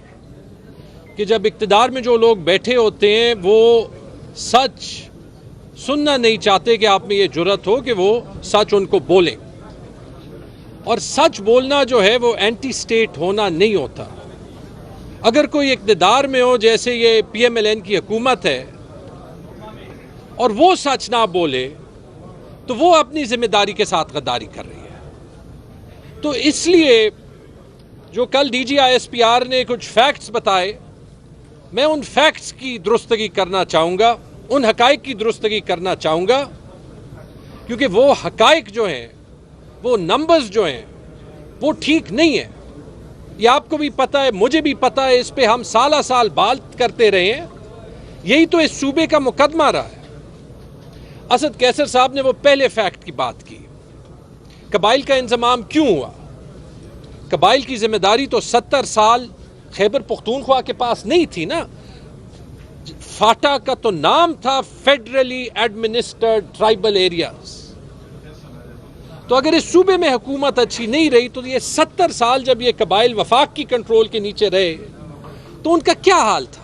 کہ جب اقتدار میں جو لوگ بیٹھے ہوتے ہیں وہ سچ سننا نہیں چاہتے کہ آپ میں یہ جرت ہو کہ وہ سچ ان کو بولیں. اور سچ بولنا جو ہے وہ اینٹی سٹیٹ ہونا نہیں ہوتا. اگر کوئی اقتدار میں ہو, جیسے یہ PMLN کی حکومت ہے, اور وہ سچ نہ بولے تو وہ اپنی ذمہ داری کے ساتھ غداری کر رہی ہے. تو اس لیے جو کل DG ISPR نے کچھ فیکٹس بتائے, میں ان فیکٹس کی درستگی کرنا چاہوں گا, ان حقائق کی درستگی کرنا چاہوں گا, کیونکہ وہ حقائق جو ہیں, وہ نمبرز جو ہیں, وہ ٹھیک نہیں ہیں. یہ آپ کو بھی پتہ ہے, مجھے بھی پتہ ہے, اس پہ ہم سالہ سال بات کرتے رہے ہیں. یہی تو اس صوبے کا مقدمہ رہا ہے. اسد کیسر صاحب نے وہ پہلے فیکٹ کی بات کی, قبائل کا انضمام کیوں ہوا. قبائل کی ذمہ داری تو 70 سال خیبر پختونخوا کے پاس نہیں تھی نا. فاٹا کا تو نام تھا فیڈرلی ایڈمنسٹرڈ ٹرائبل ایریاز. تو اگر اس صوبے میں حکومت اچھی نہیں رہی تو یہ 70 سال جب یہ قبائل وفاق کی کنٹرول کے نیچے رہے تو ان کا کیا حال تھا.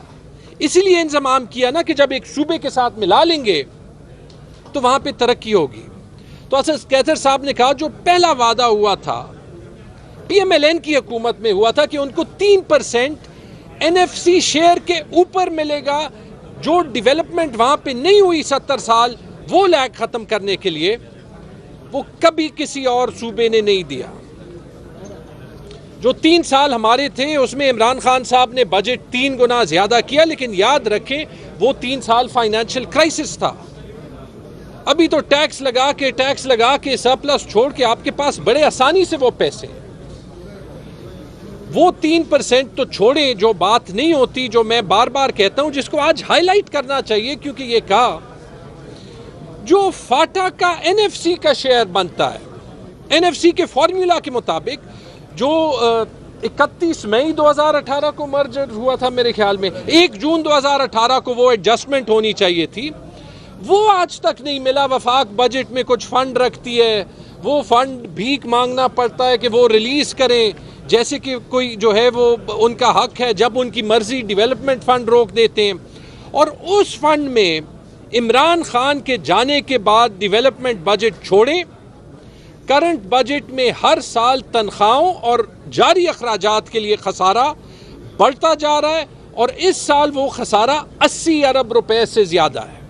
اسی لیے انضمام کیا نا کہ جب ایک صوبے کے ساتھ ملا لیں گے تو وہاں پہ ترقی ہوگی. تو اسد کیسر صاحب نے کہا جو پہلا وعدہ ہوا تھا PMLN کی حکومت میں ہوا تھا کہ ان کو 3% NFC شیئر کے اوپر ملے گا. جو ڈیولپمنٹ وہاں پہ نہیں ہوئی 70 سال وہ لیک ختم کرنے کے لیے وہ کبھی کسی اور صوبے نے نہیں دیا. جو 3 سال ہمارے تھے اس میں عمران خان صاحب نے بجٹ 3 گنا زیادہ کیا, لیکن یاد رکھیں وہ 3 سال فائنینشیل کرائسس تھا. ابھی تو ٹیکس لگا کے سرپلس چھوڑ کے آپ کے پاس بڑے آسانی سے وہ پیسے, وہ 3% تو چھوڑیں. جو بات نہیں ہوتی, جو میں بار بار کہتا ہوں, جس کو آج ہائی لائٹ کرنا چاہیے, کیونکہ یہ کہا جو فاٹا کا NFC کا شیئر بنتا ہے, NFC کے فارمولا کے مطابق جو 31 مئی 2018 کو مرجر ہوا تھا میرے خیال میں, 1 جون 2018 کو وہ ایڈجسٹمنٹ ہونی چاہیے تھی, وہ آج تک نہیں ملا. وفاق بجٹ میں کچھ فنڈ رکھتی ہے, وہ فنڈ بھیک مانگنا پڑتا ہے کہ وہ ریلیز کریں, جیسے کہ کوئی جو ہے وہ ان کا حق ہے, جب ان کی مرضی ڈیولپمنٹ فنڈ روک دیتے ہیں. اور اس فنڈ میں عمران خان کے جانے کے بعد ڈیولپمنٹ بجٹ چھوڑیں, کرنٹ بجٹ میں ہر سال تنخواہوں اور جاری اخراجات کے لیے خسارہ بڑھتا جا رہا ہے, اور اس سال وہ خسارہ 80 ارب روپے سے زیادہ ہے.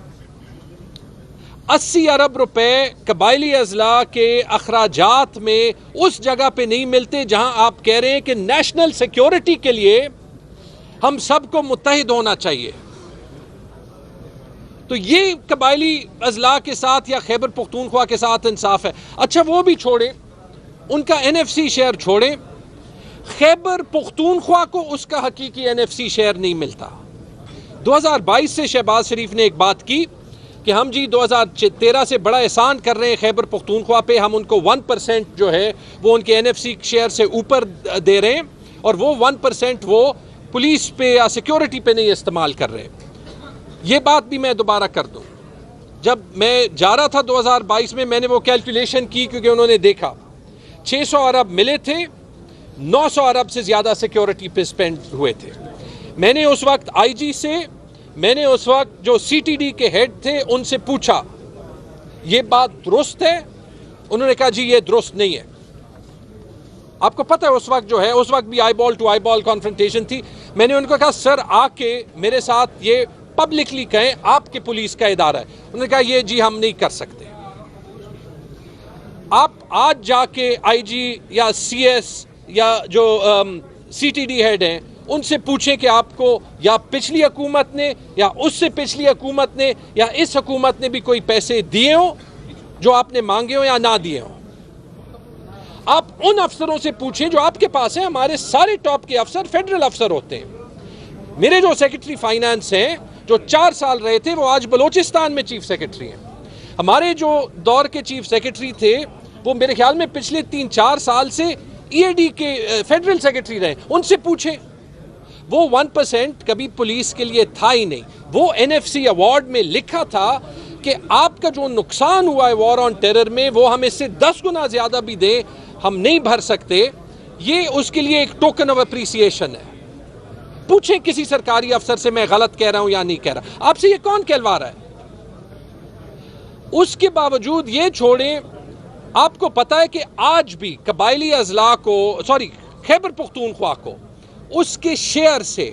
80 ارب روپے قبائلی اضلاع کے اخراجات میں اس جگہ پہ نہیں ملتے جہاں آپ کہہ رہے ہیں کہ نیشنل سیکیورٹی کے لیے ہم سب کو متحد ہونا چاہیے. تو یہ قبائلی اضلاع کے ساتھ یا خیبر پختونخوا کے ساتھ انصاف ہے. اچھا وہ بھی چھوڑیں, ان کا NFC شیئر چھوڑیں, خیبر پختونخوا کو اس کا حقیقی NFC شیئر نہیں ملتا. 2022 سے شہباز شریف نے ایک بات کی کہ ہم جی 2013 سے بڑا احسان کر رہے ہیں خیبر پختونخوا پہ, ہم ان کو 1% جو ہے وہ ان کے NFC شیئر سے اوپر دے رہے ہیں, اور وہ 1% وہ پولیس پہ یا سیکیورٹی پہ نہیں استعمال کر رہے. یہ بات بھی میں دوبارہ کر دوں, جب میں جا رہا تھا 2022 میں نے وہ کیلکولیشن کی, کیونکہ انہوں نے دیکھا 600 ارب ملے تھے, 900 ارب سے زیادہ سیکیورٹی پہ سپینڈ ہوئے تھے. میں نے اس وقت IG سے, میں نے اس وقت جو CTD کے ہیڈ تھے ان سے پوچھا یہ بات درست ہے؟ انہوں نے کہا جی یہ درست نہیں ہے. آپ کو پتہ ہے اس وقت جو ہے, اس وقت بھی آئی بال ٹو آئی بال کانفرنٹیشن تھی. میں نے ان کو کہا سر آ کے میرے ساتھ یہ پبلکلی کہیں, آپ کے پولیس کا ادارہ ہے. انہوں نے کہا یہ جی ہم نہیں کر سکتے. آپ آج جا کے IG یا CS یا جو CTD ہیڈ ہیں ان سے پوچھیں کہ آپ کو یا پچھلی حکومت نے یا اس سے پچھلی حکومت نے یا اس حکومت نے بھی کوئی پیسے دیے ہوں جو آپ نے مانگے ہوں یا نہ دیے ہوں. آپ ان افسروں سے پوچھیں جو آپ کے پاس ہیں. ہمارے سارے ٹاپ کے افسر فیڈرل افسر ہوتے ہیں. میرے جو سیکرٹری فائنانس ہیں جو 4 سال رہے تھے وہ آج بلوچستان میں چیف سیکرٹری ہیں. ہمارے جو دور کے چیف سیکرٹری تھے وہ میرے خیال میں پچھلے 3-4 سال سے EAD کے فیڈرل سیکرٹری رہے. ان سے پوچھیں. وہ 1% کبھی پولیس کے لیے تھا ہی نہیں. وہ NFC ایوارڈ میں لکھا تھا کہ آپ کا جو نقصان ہوا ہے وار آن ٹیرر میں وہ ہم اس سے 10 گنا زیادہ بھی دیں ہم نہیں بھر سکتے. یہ اس کے لیے ایک ٹوکن آف اپریسیشن ہے. پوچھیں کسی سرکاری افسر سے میں غلط کہہ رہا ہوں یا نہیں کہہ رہا. آپ سے یہ کون کہلوا رہا ہے؟ اس کے باوجود یہ چھوڑیں, آپ کو پتا ہے کہ آج بھی قبائلی اضلاع کو خیبر پختونخوا کو اس کے شیئر سے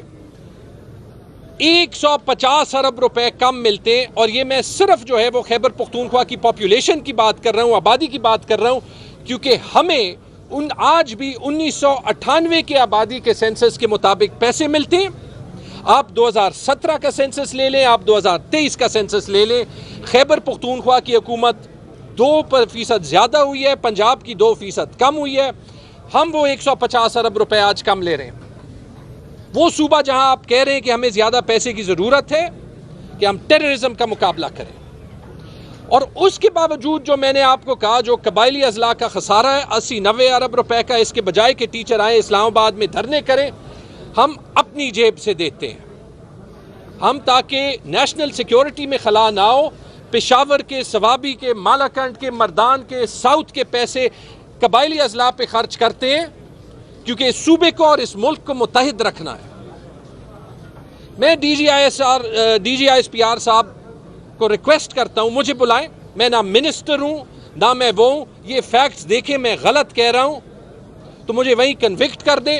150 ارب روپے کم ملتے ہیں. اور یہ میں صرف جو ہے وہ خیبر پختونخوا کی پاپولیشن کی بات کر رہا ہوں, آبادی کی بات کر رہا ہوں, کیونکہ ہمیں آج بھی 1998 کے آبادی کے سینسس کے مطابق پیسے ملتے ہیں. آپ 2017 کا سینسس لے لیں, آپ 2023 کا سینسس لے لیں, خیبر پختونخوا کی حکومت 2% زیادہ ہوئی ہے, پنجاب کی 2% کم ہوئی ہے. ہم وہ 150 ارب روپے آج کم لے رہے ہیں. وہ صوبہ جہاں آپ کہہ رہے ہیں کہ ہمیں زیادہ پیسے کی ضرورت ہے کہ ہم ٹیررزم کا مقابلہ کریں, اور اس کے باوجود جو میں نے آپ کو کہا جو قبائلی اضلاع کا خسارہ ہے 80-90 ارب روپے کا, اس کے بجائے کہ ٹیچر آئیں اسلام آباد میں دھرنے کریں, ہم اپنی جیب سے دیتے ہیں. ہم تاکہ نیشنل سیکیورٹی میں خلا نہ ہو, پشاور کے, سوابی کے, مالاکنڈ کے, مردان کے, ساؤتھ کے پیسے قبائلی اضلاع پہ خرچ کرتے ہیں کیونکہ اس صوبے کو اور اس ملک کو متحد رکھنا ہے. میں DGISPR صاحب کو ریکویسٹ کرتا ہوں مجھے بلائیں. میں نہ منسٹر ہوں نہ میں وہ ہوں. یہ فیکٹس دیکھیں, میں غلط کہہ رہا ہوں تو مجھے وہیں کنوکٹ کر دیں.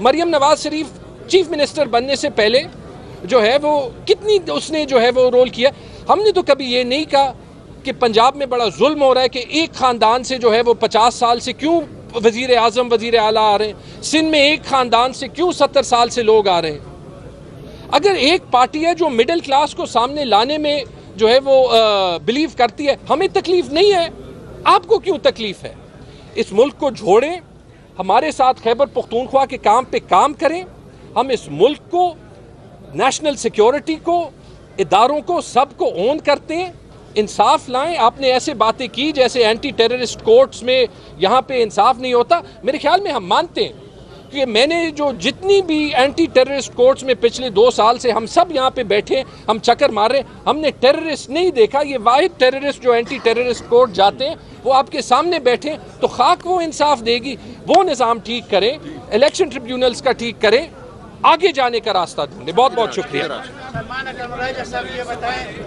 مریم نواز شریف چیف منسٹر بننے سے پہلے جو ہے وہ کتنی اس نے جو ہے وہ رول کیا. ہم نے تو کبھی یہ نہیں کہا کہ پنجاب میں بڑا ظلم ہو رہا ہے کہ ایک خاندان سے جو ہے وہ 50 سال سے کیوں وزیر اعظم وزیر اعلیٰ آ رہے ہیں, سندھ میں ایک خاندان سے کیوں 70 سال سے لوگ آ رہے ہیں. اگر ایک پارٹی ہے جو مڈل کلاس کو سامنے لانے میں جو ہے وہ بلیو کرتی ہے, ہمیں تکلیف نہیں ہے, آپ کو کیوں تکلیف ہے؟ اس ملک کو جوڑیں, ہمارے ساتھ خیبر پختونخوا کے کام پہ کام کریں. ہم اس ملک کو, نیشنل سیکیورٹی کو, اداروں کو, سب کو اون کرتے ہیں. انصاف لائیں. آپ نے ایسے باتیں کی جیسے اینٹی ٹیررسٹ کورٹس میں یہاں پہ انصاف نہیں ہوتا. میرے خیال میں ہم مانتے ہیں کہ میں نے جو جتنی بھی اینٹی ٹیررسٹ کورٹس میں پچھلے 2 سال سے ہم سب یہاں پہ بیٹھے ہیں, ہم چکر مار رہے ہیں, ہم نے ٹیررسٹ نہیں دیکھا. یہ واحد ٹیررسٹ جو اینٹی ٹیررسٹ کورٹ جاتے ہیں وہ آپ کے سامنے بیٹھے ہیں, تو خاک وہ انصاف دے گی. وہ نظام ٹھیک کریں, الیکشن ٹریبیونلز کا ٹھیک کریں, آگے جانے کا راستہ ڈھونڈیں. بہت بہت شکریہ.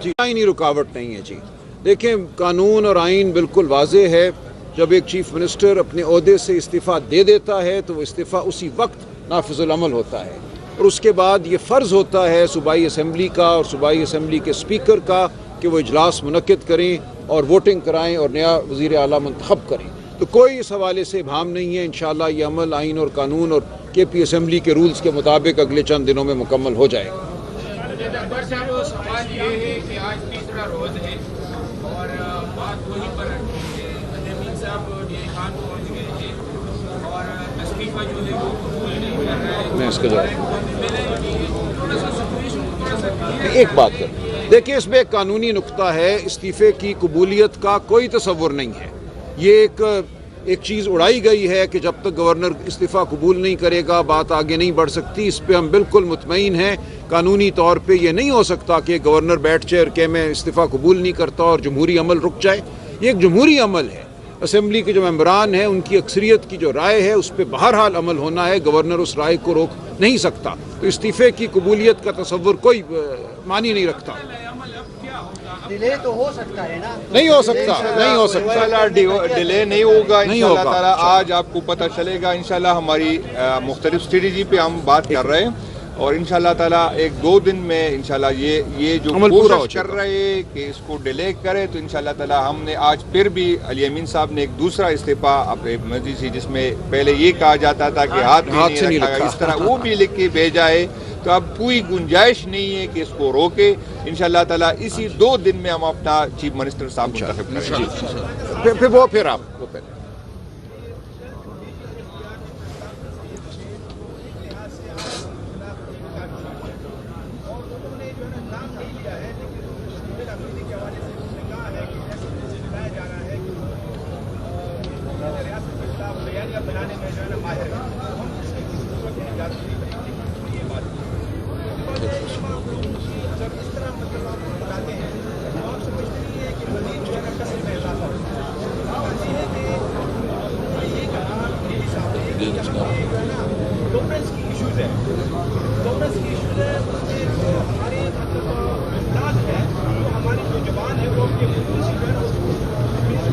جی آئینی رکاوٹ نہیں ہے. جی دیکھیں, قانون اور آئین بالکل واضح ہے. جب ایک چیف منسٹر اپنے عہدے سے استعفیٰ دے دیتا ہے تو وہ استعفیٰ اسی وقت نافذ العمل ہوتا ہے, اور اس کے بعد یہ فرض ہوتا ہے صوبائی اسمبلی کا اور صوبائی اسمبلی کے اسپیکر کا کہ وہ اجلاس منعقد کریں اور ووٹنگ کرائیں اور نیا وزیر اعلیٰ منتخب کریں. تو کوئی اس حوالے سے ابہام نہیں ہے. انشاءاللہ یہ عمل آئین اور قانون اور کے پی اسمبلی کے رولز کے مطابق اگلے چند دنوں میں مکمل ہو جائے گا. سوال یہ ہے کہ آج تیسرا روز ہے اور بات وہی پر صاحب خان پہنچ گئے ہیں اور استعفیٰ جو ہے وہ قبول نہیں کر رہا ہے. میں اس کا جواب ایک بات کر, دیکھیں اس میں ایک قانونی نقطہ ہے. استعفے کی قبولیت کا کوئی تصور نہیں ہے. یہ ایک چیز اڑائی گئی ہے کہ جب تک گورنر استعفیٰ قبول نہیں کرے گا بات آگے نہیں بڑھ سکتی. اس پہ ہم بالکل مطمئن ہیں. قانونی طور پہ یہ نہیں ہو سکتا کہ گورنر بیٹھ جائے اور کہ میں استعفیٰ قبول نہیں کرتا اور جمہوری عمل رک جائے. یہ ایک جمہوری عمل ہے. اسمبلی کے جو ممبران ہیں ان کی اکثریت کی جو رائے ہے اس پہ بہرحال عمل ہونا ہے. گورنر اس رائے کو روک نہیں سکتا. تو استعفے کی قبولیت کا تصور کوئی معنی نہیں رکھتا. ڈیلے تو ہو سکتا ہے نا؟ نہیں ہو سکتا, نہیں ہو سکتا. انشاءاللہ ڈیلے نہیں ہوگا انشاءاللہ تعالی. آج آپ کو پتہ چلے گا انشاءاللہ. ہماری مختلف اسٹریٹجی پہ ہم بات کر رہے ہیں اور انشاءاللہ تعالی 1-2 دن میں انشاءاللہ یہ جو کوشش کر رہے ہیں کہ اس کو ڈیلے کرے تو انشاءاللہ تعالی ہم نے آج پھر بھی علی امین صاحب نے ایک دوسرا استعفیٰ اپنے مرضی سے, جس میں پہلے یہ کہا جاتا تھا کہ ہاتھ نہیں رکھا, اس طرح وہ بھی لکھ کے بھیجا ہے. تو اب کوئی گنجائش نہیں ہے کہ اس کو روکے. انشاءاللہ تعالی اسی 2 دن میں ہم اپنا چیف منسٹر صاحب منتخب کریں گے. پھر آپ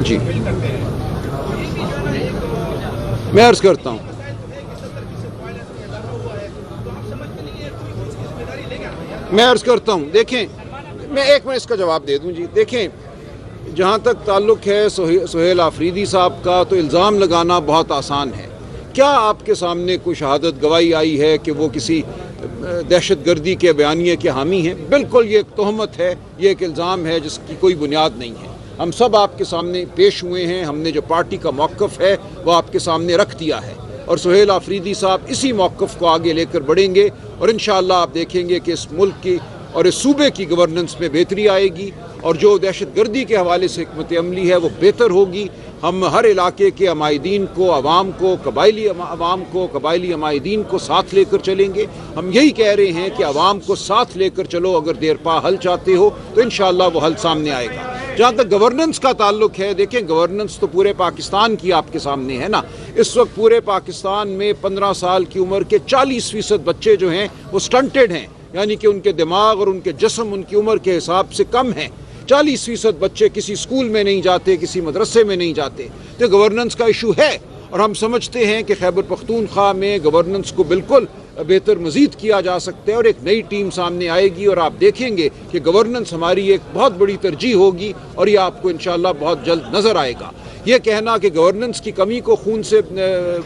جی میں عرض کرتا ہوں. دیکھیں میں ایک منٹ اس کا جواب دے دوں. جی دیکھیں, جہاں تک تعلق ہے سہیل آفریدی صاحب کا تو الزام لگانا بہت آسان ہے. کیا آپ کے سامنے کوئی شہادت گواہی آئی ہے کہ وہ کسی دہشت گردی کے بیانیے کے حامی ہیں؟ بالکل یہ ایک تہمت ہے, یہ ایک الزام ہے جس کی کوئی بنیاد نہیں ہے. ہم سب آپ کے سامنے پیش ہوئے ہیں. ہم نے جو پارٹی کا موقف ہے وہ آپ کے سامنے رکھ دیا ہے اور سہیل آفریدی صاحب اسی موقف کو آگے لے کر بڑھیں گے اور انشاءاللہ آپ دیکھیں گے کہ اس ملک کی اور اس صوبے کی گورننس میں بہتری آئے گی اور جو دہشت گردی کے حوالے سے حکمت عملی ہے وہ بہتر ہوگی. ہم ہر علاقے کے عمائدین کو, عوام کو, قبائلی عوام کو, قبائلی عمائدین کو ساتھ لے کر چلیں گے. ہم یہی کہہ رہے ہیں کہ عوام کو ساتھ لے کر چلو. اگر دیر پا حل چاہتے ہو تو انشاءاللہ وہ حل سامنے آئے گا. جہاں تک گورننس کا تعلق ہے, دیکھیں گورننس تو پورے پاکستان کی آپ کے سامنے ہے نا. اس وقت پورے پاکستان میں 15 سال کی عمر کے 40% بچے جو ہیں وہ سٹنٹڈ ہیں, یعنی کہ ان کے دماغ اور ان کے جسم ان کی عمر کے حساب سے کم ہیں. 40% بچے کسی اسکول میں نہیں جاتے, کسی مدرسے میں نہیں جاتے. تو گورننس کا ایشو ہے اور ہم سمجھتے ہیں کہ خیبر پختونخوا میں گورننس کو بالکل بہتر مزید کیا جا سکتا ہے اور ایک نئی ٹیم سامنے آئے گی اور آپ دیکھیں گے کہ گورننس ہماری ایک بہت بڑی ترجیح ہوگی اور یہ آپ کو انشاءاللہ بہت جلد نظر آئے گا۔ یہ کہنا کہ گورننس کی کمی کو خون سے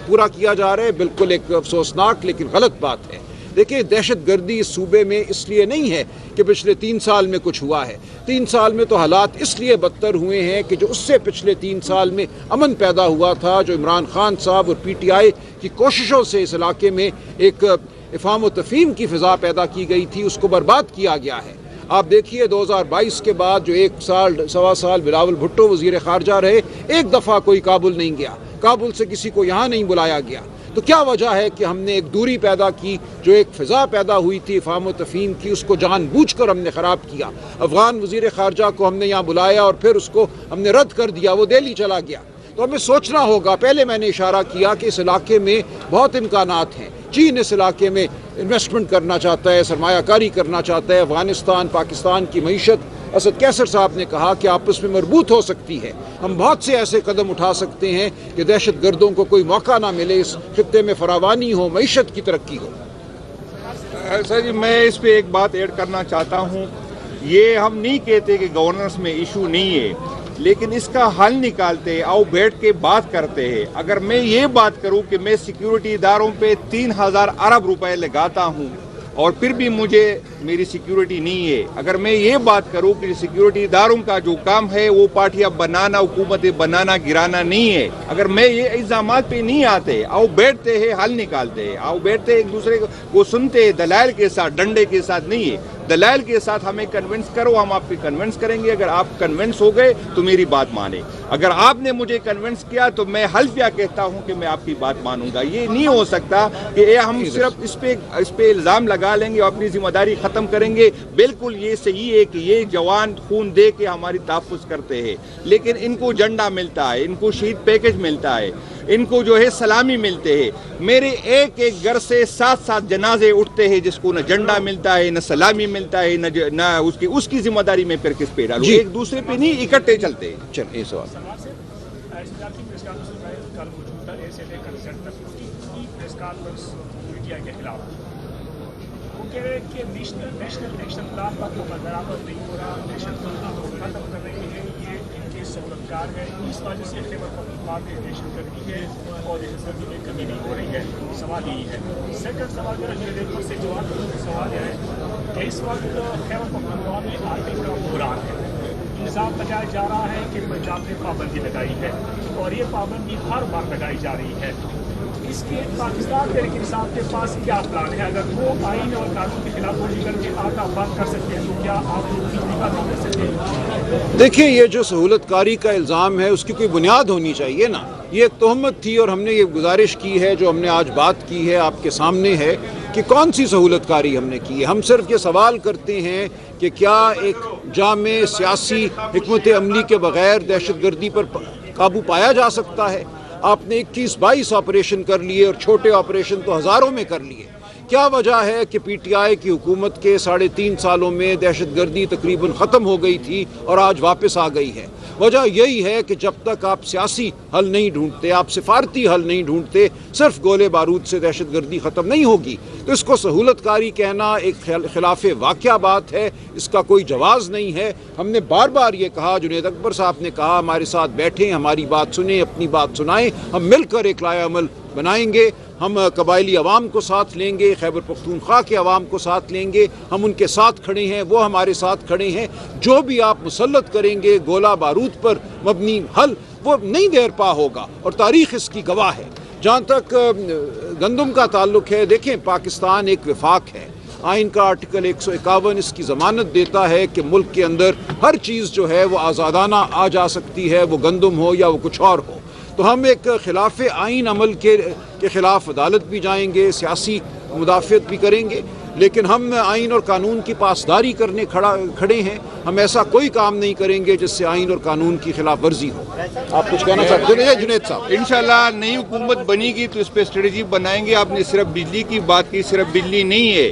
پورا کیا جا رہا ہے بالکل ایک افسوسناک لیکن غلط بات ہے۔ دیکھیں دہشت گردی اس صوبے میں اس لیے نہیں ہے کہ پچھلے 3 سال میں کچھ ہوا ہے، 3 سال میں تو حالات اس لیے بدتر ہوئے ہیں کہ جو اس سے پچھلے 3 سال میں امن پیدا ہوا تھا، جو عمران خان صاحب اور پی ٹی آئی کی کوششوں سے اس علاقے میں ایک افہام و تفہیم کی فضا پیدا کی گئی تھی، اس کو برباد کیا گیا ہے۔ آپ دیکھیے 2022 کے بعد جو 1 سال سوا سال بلاول بھٹو وزیر خارجہ رہے، ایک دفعہ کوئی کابل نہیں گیا، کابل سے کسی کو یہاں نہیں بلایا گیا۔ تو کیا وجہ ہے کہ ہم نے ایک دوری پیدا کی، جو ایک فضا پیدا ہوئی تھی افہام و تفہیم کی، اس کو جان بوجھ کر ہم نے خراب کیا۔ افغان وزیر خارجہ کو ہم نے یہاں بلایا اور پھر اس کو ہم نے رد کر دیا، وہ دہلی چلا گیا۔ تو ہمیں سوچنا ہوگا، پہلے میں نے اشارہ کیا کہ اس علاقے میں بہت امکانات ہیں، چین اس علاقے میں انویسٹمنٹ کرنا چاہتا ہے، سرمایہ کاری کرنا چاہتا ہے، افغانستان پاکستان کی معیشت اسد کیسر صاحب نے کہا کہ آپس میں مربوط ہو سکتی ہے۔ ہم بہت سے ایسے قدم اٹھا سکتے ہیں کہ دہشت گردوں کو کوئی موقع نہ ملے، اس خطے میں فراوانی ہو، معیشت کی ترقی ہو۔ سر جی میں اس پہ ایک بات ایڈ کرنا چاہتا ہوں، یہ ہم نہیں کہتے کہ گورننس میں ایشو نہیں ہے، لیکن اس کا حل نکالتے آؤ بیٹھ کے بات کرتے ہیں۔ اگر میں یہ بات کروں کہ میں سیکیورٹی اداروں پہ 3000 ارب روپے لگاتا ہوں اور پھر بھی مجھے میری سیکیورٹی نہیں ہے، اگر میں یہ بات کروں کہ سیکیورٹی اداروں کا جو کام ہے وہ پارٹیاں بنانا، حکومتیں بنانا، گرانا نہیں ہے، اگر میں یہ الزامات پہ نہیں آتے، آؤ بیٹھتے ہیں، حل نکالتے ہیں، آؤ بیٹھتے ایک دوسرے کو سنتے ہیں، دلائل کے ساتھ، ڈنڈے کے ساتھ نہیں ہے، دلائل کے ساتھ ہمیں کنونس کرو، ہم آپ کو کنونس کریں گے۔ اگر آپ کنونس ہو گئے تو میری بات مانیں، اگر آپ نے مجھے کنونس کیا تو میں حلفیہ کہتا ہوں کہ میں آپ کی بات مانوں گا۔ یہ نہیں ہو سکتا کہ ہم صرف اس پہ الزام لگا لیں گے اور اپنی ذمہ داری ختم کریں گے۔ بالکل یہ صحیح ہے کہ یہ جوان خون دے کے ہماری تحفظ کرتے ہیں، لیکن ان کو جھنڈا ملتا ہے، ان کو شہید پیکج ملتا ہے، ان کو جو ہے سلامی ملتے ہیں۔ میرے ایک ایک گھر سے 7 جنازے اٹھتے ہیں جس کو نہ جھنڈا ملتا ہے، نہ سلامی ملتا ہے، نہ اس کی ذمہ داری میں پھر کس پہ ڈالوں؟ ایک دوسرے پہ نہیں، اکٹھے چلتے ہیں۔ چلیے سوال کہ نیشنل ایکشن پلان کا کوئی برابر نہیں ہو رہا، دہشت گردی کو ختم کر رہے ہیں، یہ ان کے سہولتکار ہے، اس وجہ سے خیبر پختونخوا میں دہشت گردی ہے اور دہشت گردی میں کمی نہیں ہو رہی ہے۔ سوال یہی ہے۔ سیکنڈ سوال میرا یہ دیکھو سے جواب سوال ہے کہ اس وقت خیبر پختونخوا میں آرمی کا بحران ہے، الزام لگایا جا رہا ہے کہ پنجاب نے پابندی لگائی ہے اور یہ پابندی ہر بار لگائی جا رہی ہے۔ اس کے پاکستان تحریک انصاف کے پاس کیا پلان ہے؟ اگر وہ آئین اور قانون کی خلاف ورزی کر کے آگاہ بند کر سکتے ہیں تو کیا آپ لوگ بجلی کا نہیں کر سکتے ہیں؟ دیکھیں یہ جو سہولت کاری کا الزام ہے اس کی کوئی بنیاد ہونی چاہیے نا، یہ ایک تہمت تھی اور ہم نے یہ گزارش کی ہے جو ہم نے آج بات کی ہے آپ کے سامنے ہے کہ کون سی سہولت کاری ہم نے کی ہے۔ ہم صرف یہ سوال کرتے ہیں کہ کیا ایک جامع سیاسی حکمت عملی کے بغیر دہشت گردی پر قابو پایا جا سکتا ہے؟ آپ نے 21-22 آپریشن کر لیے اور چھوٹے آپریشن تو ہزاروں میں کر لیے۔ کیا وجہ ہے کہ پی ٹی آئی کی حکومت کے 3.5 سالوں میں دہشت گردی تقریباً ختم ہو گئی تھی اور آج واپس آ گئی ہے؟ وجہ یہی ہے کہ جب تک آپ سیاسی حل نہیں ڈھونڈتے، آپ سفارتی حل نہیں ڈھونڈتے، صرف گولے بارود سے دہشت گردی ختم نہیں ہوگی۔ تو اس کو سہولت کاری کہنا ایک خلاف واقعہ بات ہے، اس کا کوئی جواز نہیں ہے۔ ہم نے بار بار یہ کہا، جنید اکبر صاحب نے کہا ہمارے ساتھ بیٹھیں، ہماری بات سنیں، اپنی بات سنائیں، ہم مل کر ایک لائحہ عمل بنائیں گے۔ ہم قبائلی عوام کو ساتھ لیں گے، خیبر پختونخوا کے عوام کو ساتھ لیں گے، ہم ان کے ساتھ کھڑے ہیں، وہ ہمارے ساتھ کھڑے ہیں۔ جو بھی آپ مسلط کریں گے گولہ بارود پر مبنی حل، وہ نہیں دیر پا ہوگا اور تاریخ اس کی گواہ ہے۔ جہاں تک گندم کا تعلق ہے، دیکھیں پاکستان ایک وفاق ہے، آئین کا آرٹیکل 151 اس کی ضمانت دیتا ہے کہ ملک کے اندر ہر چیز جو ہے وہ آزادانہ آ جا سکتی ہے، وہ گندم ہو یا وہ کچھ اور ہو۔ تو ہم ایک خلاف آئین عمل کے خلاف عدالت بھی جائیں گے، سیاسی مدافعت بھی کریں گے، لیکن ہم آئین اور قانون کی پاسداری کرنے کھڑے ہیں۔ ہم ایسا کوئی کام نہیں کریں گے جس سے آئین اور قانون کی خلاف ورزی ہو۔ آپ کچھ کہنا چاہتے ہیں جنید صاحب؟ انشاءاللہ نئی حکومت بنے گی تو اس پہ اسٹریٹجی بنائیں گے۔ آپ نے صرف بجلی کی بات کی، صرف بجلی نہیں ہے،